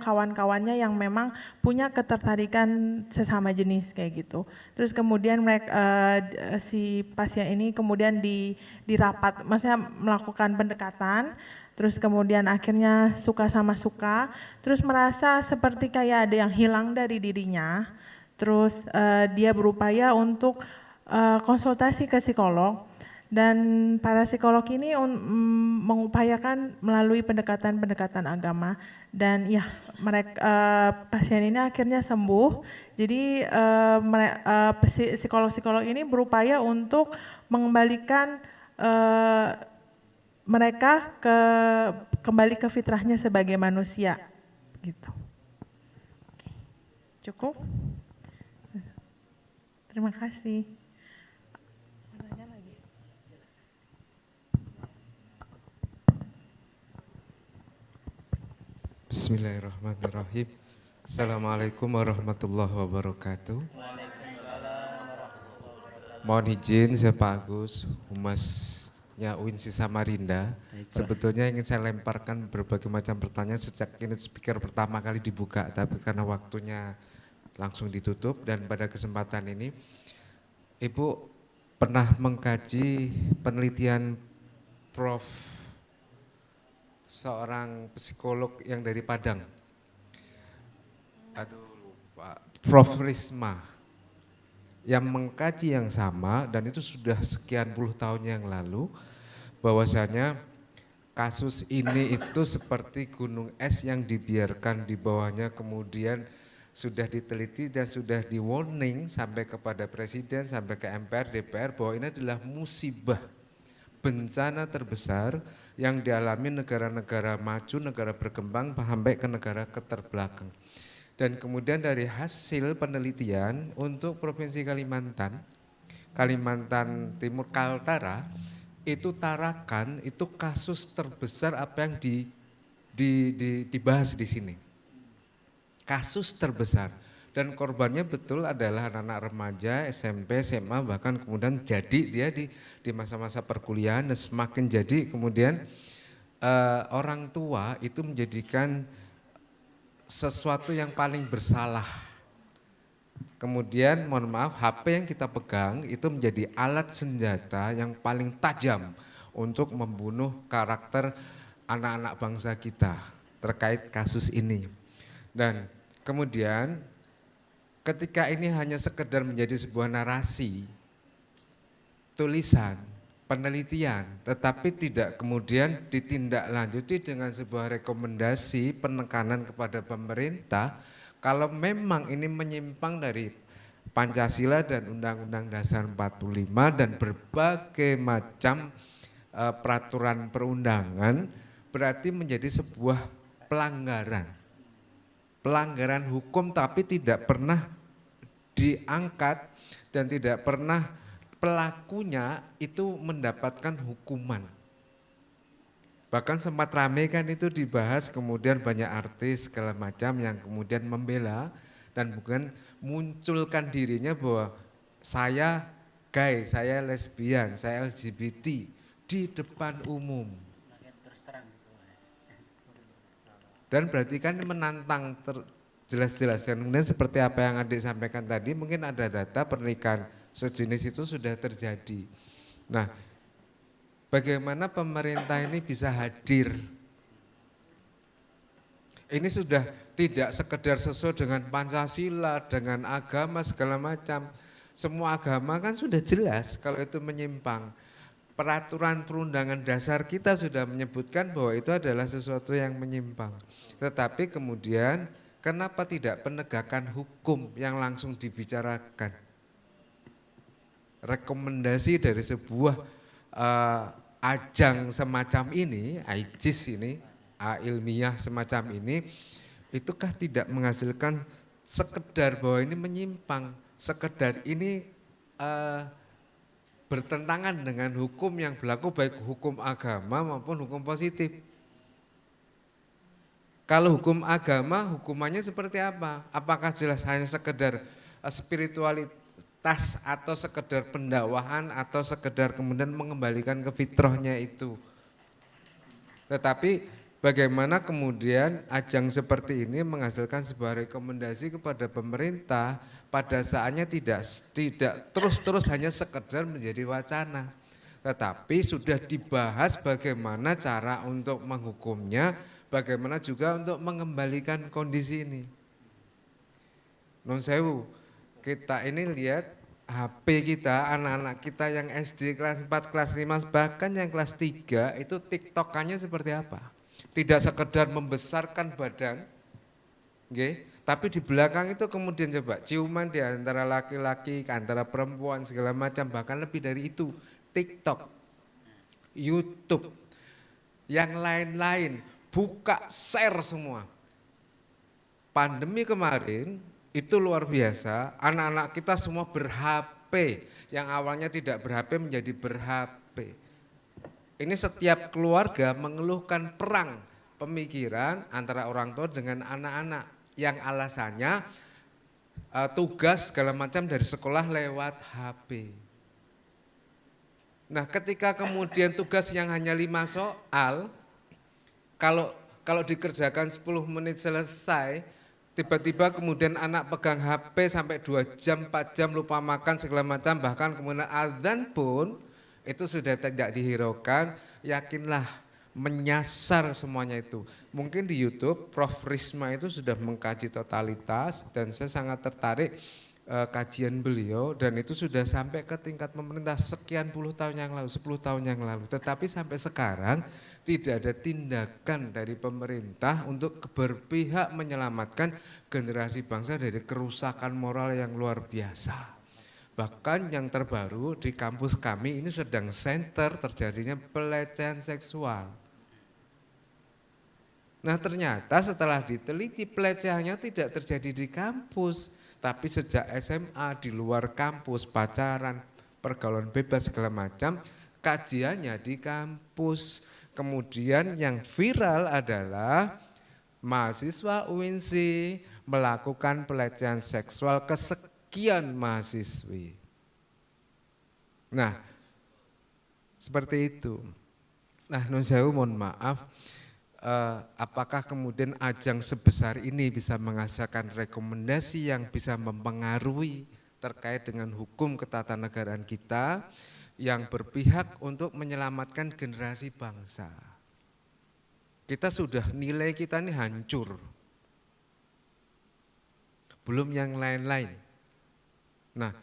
Speaker 1: kawan-kawannya yang memang punya ketertarikan sesama jenis kayak gitu. Terus kemudian si pasien ini kemudian dirapat, maksudnya melakukan pendekatan. Terus kemudian akhirnya suka sama suka, terus merasa seperti kayak ada yang hilang dari dirinya. Terus dia berupaya untuk konsultasi ke psikolog. Dan para psikolog ini mengupayakan melalui pendekatan-pendekatan agama, dan ya pasien ini akhirnya sembuh. Jadi psikolog-psikolog ini berupaya untuk mengembalikan mereka kembali ke fitrahnya sebagai manusia gitu. Cukup? Terima kasih.
Speaker 7: Bismillahirrahmanirrahim. Assalamualaikum warahmatullahi wabarakatuh. Mohon izin saya Pak Agus, Humasnya UINSI Samarinda. Sebetulnya ingin saya lemparkan berbagai macam pertanyaan sejak ini speaker pertama kali dibuka, tapi karena waktunya langsung ditutup, dan pada kesempatan ini Ibu pernah mengkaji penelitian Prof. seorang psikolog yang dari Padang, Prof. Risma, yang mengkaji yang sama, dan itu sudah sekian puluh tahun yang lalu, bahwasanya kasus ini itu seperti gunung es yang dibiarkan di bawahnya, kemudian sudah diteliti dan sudah di warning sampai kepada Presiden, sampai ke MPR, DPR, bahwa ini adalah musibah, bencana terbesar yang dialami negara-negara maju, negara berkembang, sampai ke negara keterbelakang. Dan kemudian dari hasil penelitian untuk Provinsi Kalimantan Timur, Kaltara, itu Tarakan, itu kasus terbesar apa yang dibahas di sini. Kasus terbesar. Dan korbannya betul adalah anak-anak remaja, SMP, SMA, bahkan kemudian jadi dia di masa-masa perkuliahan, dan semakin jadi kemudian orang tua itu menjadikan sesuatu yang paling bersalah. Kemudian mohon maaf, HP yang kita pegang itu menjadi alat senjata yang paling tajam untuk membunuh karakter anak-anak bangsa kita terkait kasus ini. Dan kemudian ketika ini hanya sekedar menjadi sebuah narasi, tulisan, penelitian, tetapi tidak kemudian ditindaklanjuti dengan sebuah rekomendasi penekanan kepada pemerintah, kalau memang ini menyimpang dari Pancasila dan Undang-Undang Dasar 45 dan berbagai macam peraturan perundangan, berarti menjadi sebuah pelanggaran hukum, tapi tidak pernah diangkat dan tidak pernah pelakunya itu mendapatkan hukuman. Bahkan sempat ramai kan itu dibahas, kemudian banyak artis segala macam yang kemudian membela dan bukan munculkan dirinya bahwa saya gay, saya lesbian, saya LGBT di depan umum. Dan berarti kan menantang jelas-jelas. Kemudian seperti apa yang adik sampaikan tadi, mungkin ada data pernikahan sejenis itu sudah terjadi. Nah, bagaimana pemerintah ini bisa hadir? Ini sudah tidak sekedar sesuai dengan Pancasila, dengan agama segala macam. Semua agama kan sudah jelas kalau itu menyimpang. Peraturan perundangan dasar kita sudah menyebutkan bahwa itu adalah sesuatu yang menyimpang. Tetapi kemudian kenapa tidak penegakan hukum yang langsung dibicarakan? Rekomendasi dari sebuah ajang semacam ini, IJIS ini, ilmiah semacam ini, itukah tidak menghasilkan sekedar bahwa ini menyimpang, sekedar ini bertentangan dengan hukum yang berlaku, baik hukum agama maupun hukum positif. Kalau hukum agama, hukumannya seperti apa? Apakah jelas hanya sekedar tas atau sekedar pendakwahan atau sekedar kemudian mengembalikan ke fitrahnya itu. Tetapi bagaimana kemudian ajang seperti ini menghasilkan sebuah rekomendasi kepada pemerintah pada saatnya tidak terus-terus hanya sekedar menjadi wacana. Tetapi sudah dibahas bagaimana cara untuk menghukumnya, bagaimana juga untuk mengembalikan kondisi ini. Non sewu, kita ini lihat HP kita, anak-anak kita yang SD kelas 4, kelas 5, bahkan yang kelas 3 itu TikTokannya seperti apa. Tidak sekedar membesarkan badan, tapi di belakang itu kemudian coba ciuman di antara laki-laki, antara perempuan segala macam, bahkan lebih dari itu, TikTok, YouTube, yang lain-lain, buka share semua. Pandemi kemarin, itu luar biasa, anak-anak kita semua ber-HP, yang awalnya tidak ber-HP menjadi ber-HP. Ini setiap keluarga mengeluhkan perang pemikiran antara orang tua dengan anak-anak, yang alasannya tugas segala macam dari sekolah lewat HP. Nah ketika kemudian tugas yang hanya 5 soal, kalau dikerjakan 10 menit selesai, tiba-tiba kemudian anak pegang HP sampai 2 jam, 4 jam lupa makan segala macam, bahkan kemudian azan pun itu sudah tidak dihiraukan, yakinlah menyasar semuanya itu. Mungkin di YouTube Prof. Risma itu sudah mengkaji totalitas dan saya sangat tertarik kajian beliau dan itu sudah sampai ke tingkat pemerintah sekian puluh tahun yang lalu, 10 tahun yang lalu. Tetapi sampai sekarang tidak ada tindakan dari pemerintah untuk berpihak menyelamatkan generasi bangsa dari kerusakan moral yang luar biasa. Bahkan yang terbaru di kampus kami ini sedang center terjadinya pelecehan seksual. Nah ternyata setelah diteliti pelecehannya tidak terjadi di kampus, tapi sejak SMA di luar kampus, pacaran, pergaulan bebas segala macam, kajiannya di kampus. Kemudian yang viral adalah mahasiswa UINSI melakukan pelecehan seksual ke sekian mahasiswi. Nah, seperti itu. Nah, Nun Sewu mohon maaf, apakah kemudian ajang sebesar ini bisa menghasilkan rekomendasi yang bisa mempengaruhi terkait dengan hukum ketatanegaraan kita yang berpihak untuk menyelamatkan generasi bangsa. Kita sudah nilai kita ini hancur. Belum yang lain-lain. Nah,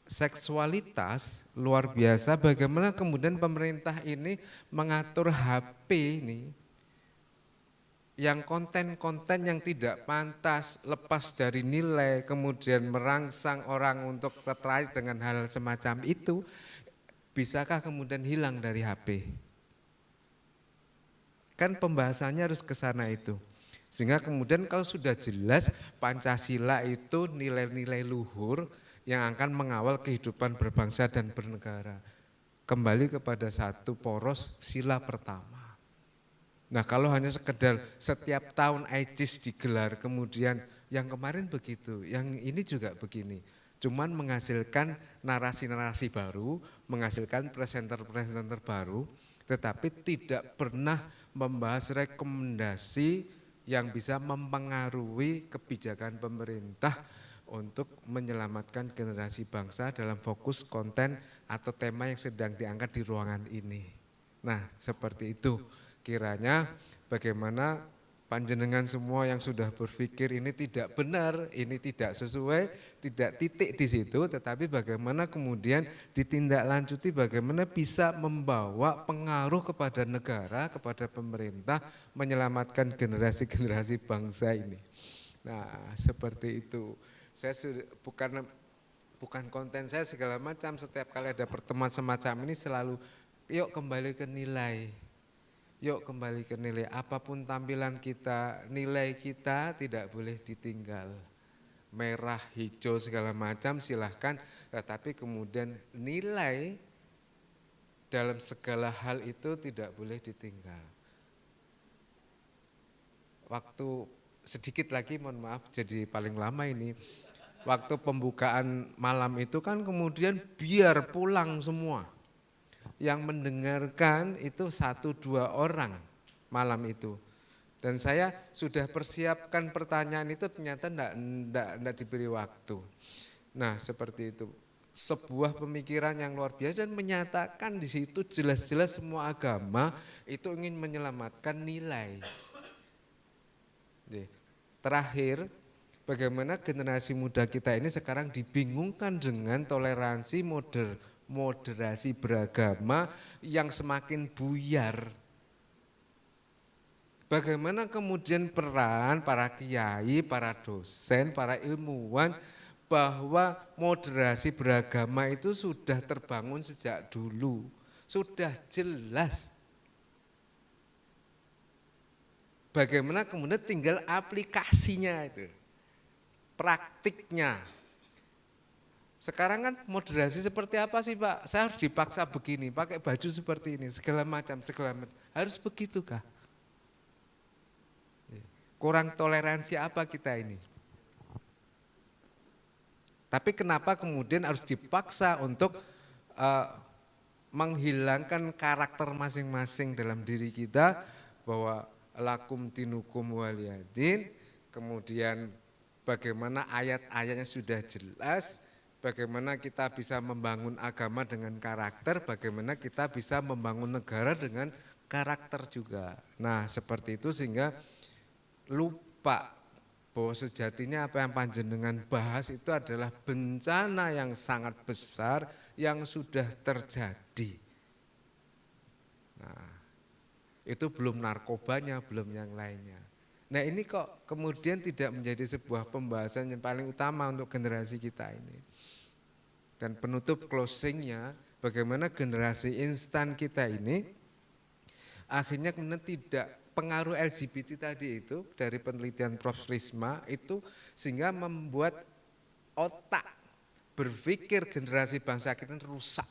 Speaker 7: seksualitas luar biasa bagaimana kemudian pemerintah ini mengatur HP ini yang konten-konten yang tidak pantas, lepas dari nilai, kemudian merangsang orang untuk tertarik dengan hal semacam itu, bisakah kemudian hilang dari HP? Kan pembahasannya harus ke sana itu. Sehingga kemudian kalau sudah jelas Pancasila itu nilai-nilai luhur yang akan mengawal kehidupan berbangsa dan bernegara. Kembali kepada satu poros sila pertama. Nah kalau hanya sekedar setiap tahun ICIS digelar kemudian yang kemarin begitu, yang ini juga begini. Cuman menghasilkan narasi-narasi baru, menghasilkan presenter-presenter baru, tetapi tidak pernah membahas rekomendasi yang bisa mempengaruhi kebijakan pemerintah untuk menyelamatkan generasi bangsa dalam fokus konten atau tema yang sedang diangkat di ruangan ini. Nah seperti itu kiranya bagaimana panjenengan semua yang sudah berpikir ini tidak benar, ini tidak sesuai, tidak titik di situ, tetapi bagaimana kemudian ditindaklanjuti, bagaimana bisa membawa pengaruh kepada negara, kepada pemerintah, menyelamatkan generasi-generasi bangsa ini. Nah seperti itu, saya bukan konten saya segala macam, setiap kali ada pertemuan semacam ini selalu yuk kembali ke nilai. Yuk kembali ke nilai, apapun tampilan kita, nilai kita tidak boleh ditinggal. Merah, hijau segala macam silahkan, tetapi kemudian nilai dalam segala hal itu tidak boleh ditinggal. Waktu sedikit lagi, mohon maaf jadi paling lama ini. waktu pembukaan malam itu kan kemudian biar pulang semua. Yang mendengarkan itu 1-2 orang malam itu. Dan saya sudah persiapkan pertanyaan itu ternyata enggak diberi waktu. Nah seperti itu. Sebuah pemikiran yang luar biasa dan menyatakan di situ jelas-jelas semua agama itu ingin menyelamatkan nilai. Terakhir, bagaimana generasi muda kita ini sekarang dibingungkan dengan toleransi moderasi beragama yang semakin buyar. Bagaimana kemudian peran para kiai, para dosen, para ilmuwan bahwa moderasi beragama itu sudah terbangun sejak dulu, sudah jelas. Bagaimana kemudian tinggal aplikasinya itu, praktiknya. Sekarang kan moderasi seperti apa sih Pak? Saya harus dipaksa begini, pakai baju seperti ini, segala macam. Harus begitukah? Kurang toleransi apa kita ini? Tapi kenapa kemudian harus dipaksa untuk menghilangkan karakter masing-masing dalam diri kita bahwa lakum dinukum waliyadin, kemudian bagaimana ayat-ayatnya sudah jelas, bagaimana kita bisa membangun agama dengan karakter, bagaimana kita bisa membangun negara dengan karakter juga. Nah seperti itu sehingga lupa bahwa sejatinya apa yang panjenengan bahas itu adalah bencana yang sangat besar yang sudah terjadi. Nah, itu belum narkobanya, belum yang lainnya. Nah ini kok kemudian tidak menjadi sebuah pembahasan yang paling utama untuk generasi kita ini. Dan penutup closingnya, bagaimana generasi instan kita ini akhirnya kemudian tidak pengaruh LGBT tadi itu dari penelitian Prof. Risma itu sehingga membuat otak berpikir generasi bangsa kita rusak.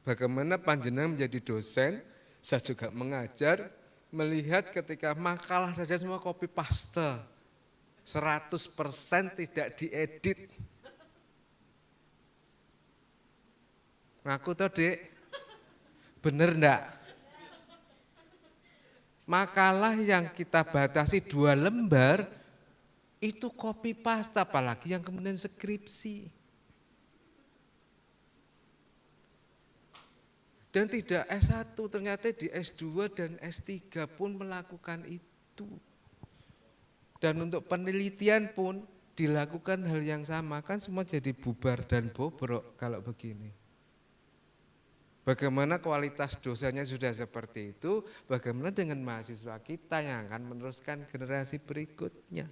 Speaker 7: Bagaimana panjenengan menjadi dosen, saya juga mengajar, melihat ketika makalah saja semua copy paste, 100% tidak diedit. Ngaku toh Dek, bener enggak? Makalah yang kita batasi 2 lembar itu copy paste, apalagi yang kemudian skripsi. Dan tidak S1, ternyata di S2 dan S3 pun melakukan itu. Dan untuk penelitian pun dilakukan hal yang sama, kan semua jadi bubar dan bobrok kalau begini. Bagaimana kualitas dosanya sudah seperti itu, bagaimana dengan mahasiswa kita yang akan meneruskan generasi berikutnya.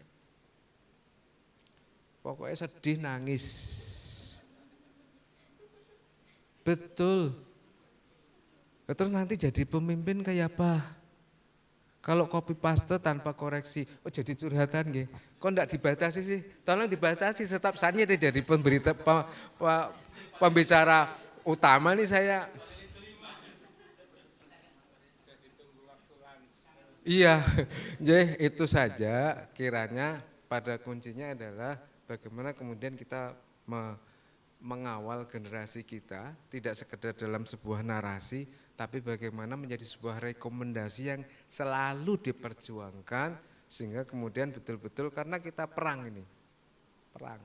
Speaker 7: Pokoknya sedih nangis. Betul. Terus nanti jadi pemimpin kayak apa? Kalau copy paste tanpa koreksi, oh jadi curhatan nggih. Kok enggak dibatasi sih? Tolong dibatasi, tetap saja dia jadi pembicara utama nih saya. Iya, jadi itu saja kiranya pada kuncinya adalah bagaimana kemudian kita mengawal generasi kita, tidak sekedar dalam sebuah narasi, tapi bagaimana menjadi sebuah rekomendasi yang selalu diperjuangkan, sehingga kemudian betul-betul karena kita perang ini, perang.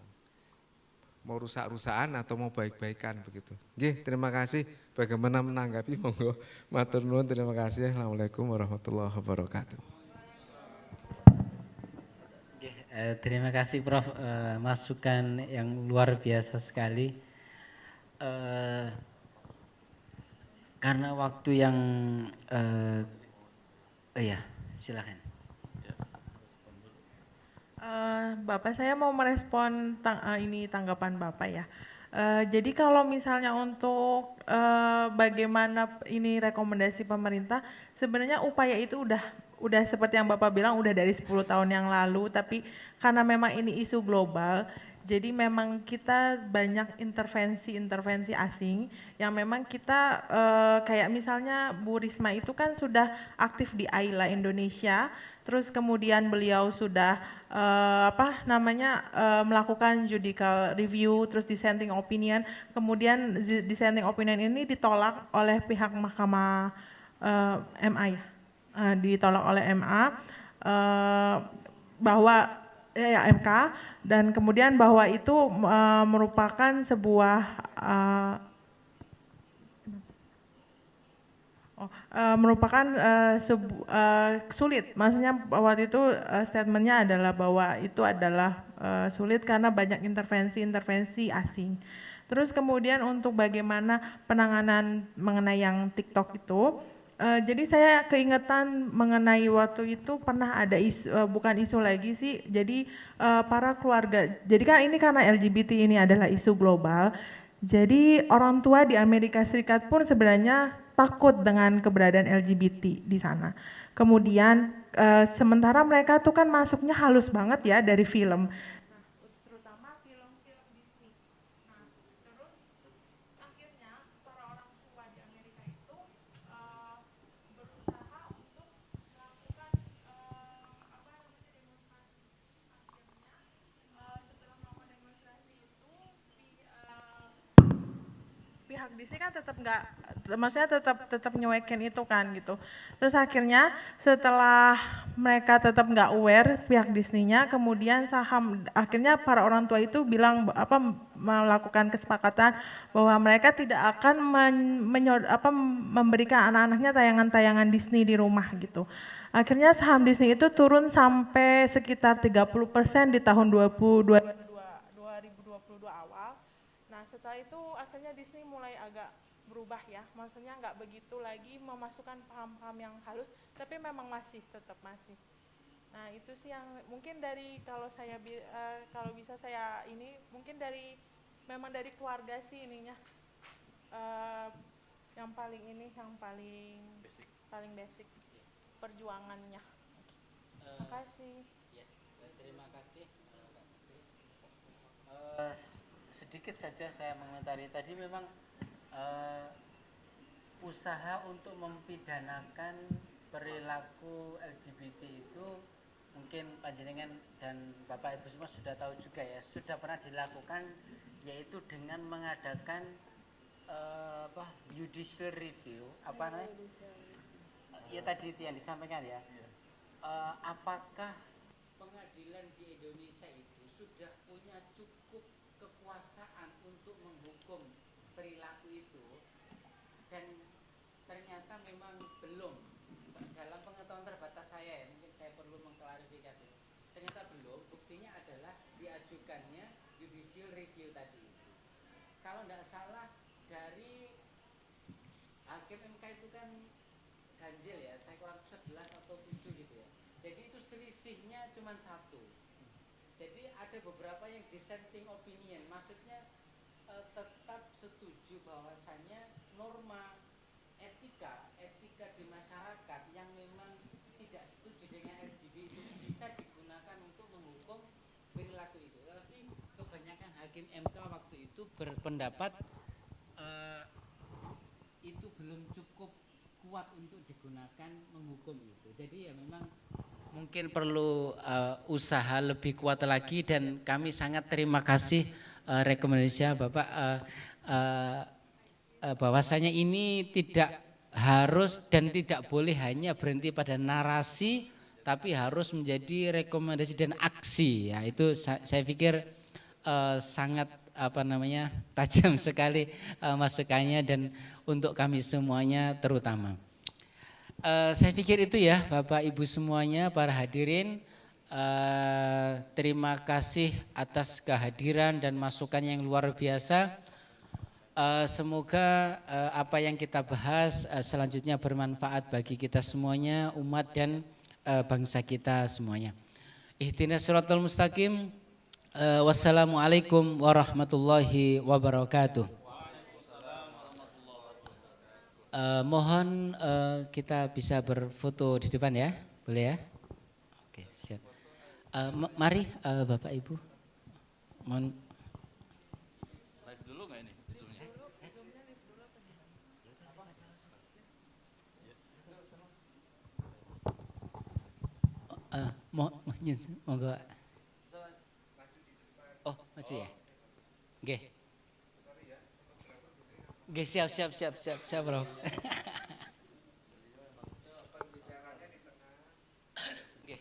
Speaker 7: Mau rusak-rusakan atau mau baik-baikan begitu. Nggih, terima kasih. Bagaimana menanggapi monggo. Matur nuwun, terima kasih. Assalamualaikum warahmatullahi wabarakatuh.
Speaker 8: Terima kasih Prof, masukan yang luar biasa sekali. Karena waktu yang iya, silakan.
Speaker 1: Bapak, saya mau merespon ini tanggapan Bapak ya. Jadi kalau misalnya untuk bagaimana ini rekomendasi pemerintah, sebenarnya upaya itu udah seperti yang Bapak bilang udah dari 10 tahun yang lalu, tapi karena memang ini isu global, Jadi memang kita banyak intervensi asing yang memang kita kayak misalnya Bu Risma itu kan sudah aktif di AILA Indonesia, terus kemudian beliau sudah melakukan judicial review, terus dissenting opinion, kemudian dissenting opinion ini ditolak oleh pihak Mahkamah MA ya, ditolak oleh MA bahwa MK, dan kemudian bahwa itu merupakan sebuah sulit, maksudnya waktu itu statementnya adalah bahwa itu adalah sulit karena banyak intervensi asing. Terus kemudian untuk bagaimana penanganan mengenai yang TikTok itu, jadi saya keingetan mengenai waktu itu pernah ada bukan isu lagi sih, jadi para keluarga, jadi kan ini karena LGBT ini adalah isu global, jadi orang tua di Amerika Serikat pun sebenarnya takut dengan keberadaan LGBT di sana. Kemudian sementara mereka tuh kan masuknya halus banget ya dari film. Terutama film-film Disney. Nah, terus akhirnya para orang tua di Amerika itu berusaha untuk melakukan demonstrasi. Akhirnya setelah melakukan demonstrasi itu pihak Disney kan tetap nggak, maksudnya tetap nyuekin itu kan gitu. Terus akhirnya setelah mereka tetap nggak aware pihak Disney-nya, kemudian akhirnya para orang tua itu bilang melakukan kesepakatan bahwa mereka tidak akan memberikan anak-anaknya tayangan-tayangan Disney di rumah gitu. Akhirnya saham Disney itu turun sampai sekitar 30% di tahun 2022 awal. Nah setelah itu akhirnya Disney mulai agak berubah ya, maksudnya nggak begitu lagi memasukkan paham-paham yang halus, tapi memang tetap masih. Nah itu sih yang mungkin dari kalau bisa saya ini mungkin memang dari keluarga sih ininya, yang paling basic perjuangannya. Terima kasih.
Speaker 8: Ya, terima kasih. Sedikit saja saya mengomentari tadi, memang usaha untuk mempidanakan perilaku LGBT itu mungkin panjenengan dan Bapak Ibu semua sudah tahu juga ya, sudah pernah dilakukan, yaitu dengan mengadakan judicial review, ya tadi itu yang disampaikan ya. Apakah pengadilan di Indonesia itu sudah punya cukup kekuasaan untuk menghukum perilaku itu, dan ternyata memang belum. Dalam pengetahuan terbatas saya ya, mungkin saya perlu mengklarifikasi, ternyata belum. Buktinya adalah diajukannya judicial review tadi. Kalau tidak salah dari hakim MK itu kan ganjil ya, saya kurang 11 atau 7 gitu ya. Jadi itu selisihnya cuma 1. Jadi ada beberapa yang dissenting opinion, maksudnya tetap setuju bahwasannya norma etika di masyarakat yang memang tidak setuju dengan LGBT itu bisa digunakan untuk menghukum perilaku itu. Tapi kebanyakan hakim MK waktu itu berpendapat itu belum cukup kuat untuk digunakan menghukum itu. Jadi ya memang mungkin perlu usaha lebih kuat lagi, dan kami sangat terima kasih rekomendasi Bapak bahwasanya ini tidak harus dan tidak boleh hanya berhenti pada narasi, tapi harus menjadi rekomendasi dan aksi. Ya, itu saya pikir sangat tajam sekali masukannya, dan untuk kami semuanya terutama. Saya pikir itu ya Bapak Ibu semuanya, para hadirin. Terima kasih atas kehadiran dan masukan yang luar biasa. Semoga apa yang kita bahas selanjutnya bermanfaat bagi kita semuanya, umat dan bangsa kita semuanya. Ihdinas siratal mustaqim. Wassalamualaikum warahmatullahi wabarakatuh. Mohon kita bisa berfoto di depan ya, boleh ya? Oke, siap. Mari Bapak Ibu.
Speaker 2: mohon
Speaker 4: Live dulu nggak ini Zoom-nya?
Speaker 2: monggo. Oh, maju ya. Nggih. Nggih, siap, Bro. Nggih.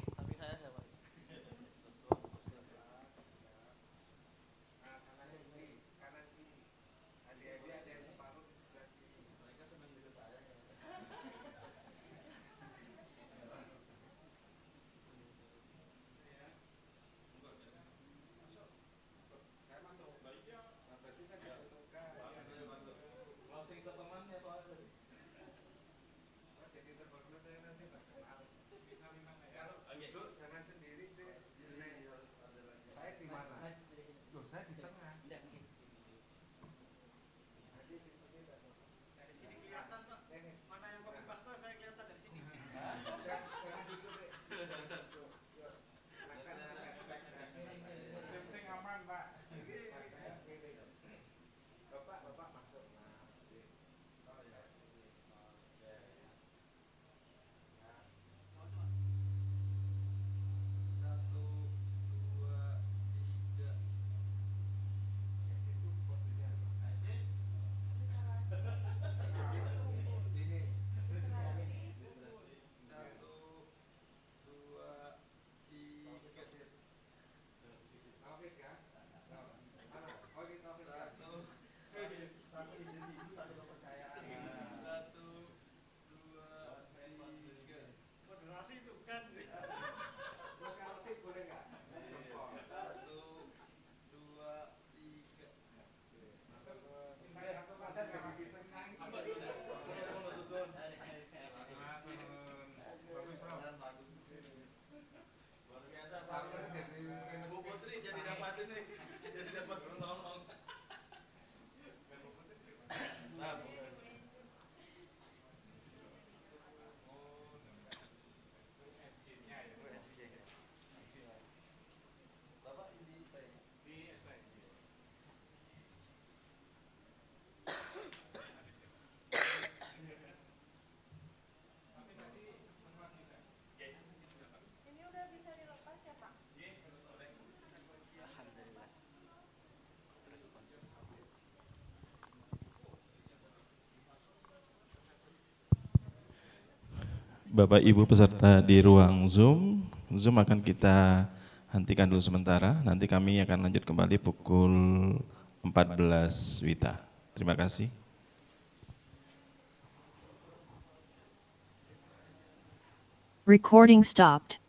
Speaker 9: Bapak Ibu peserta di ruang Zoom, Zoom akan kita hentikan dulu sementara. Nanti kami akan lanjut kembali pukul 14 WITA. Terima kasih.
Speaker 10: Recording stopped.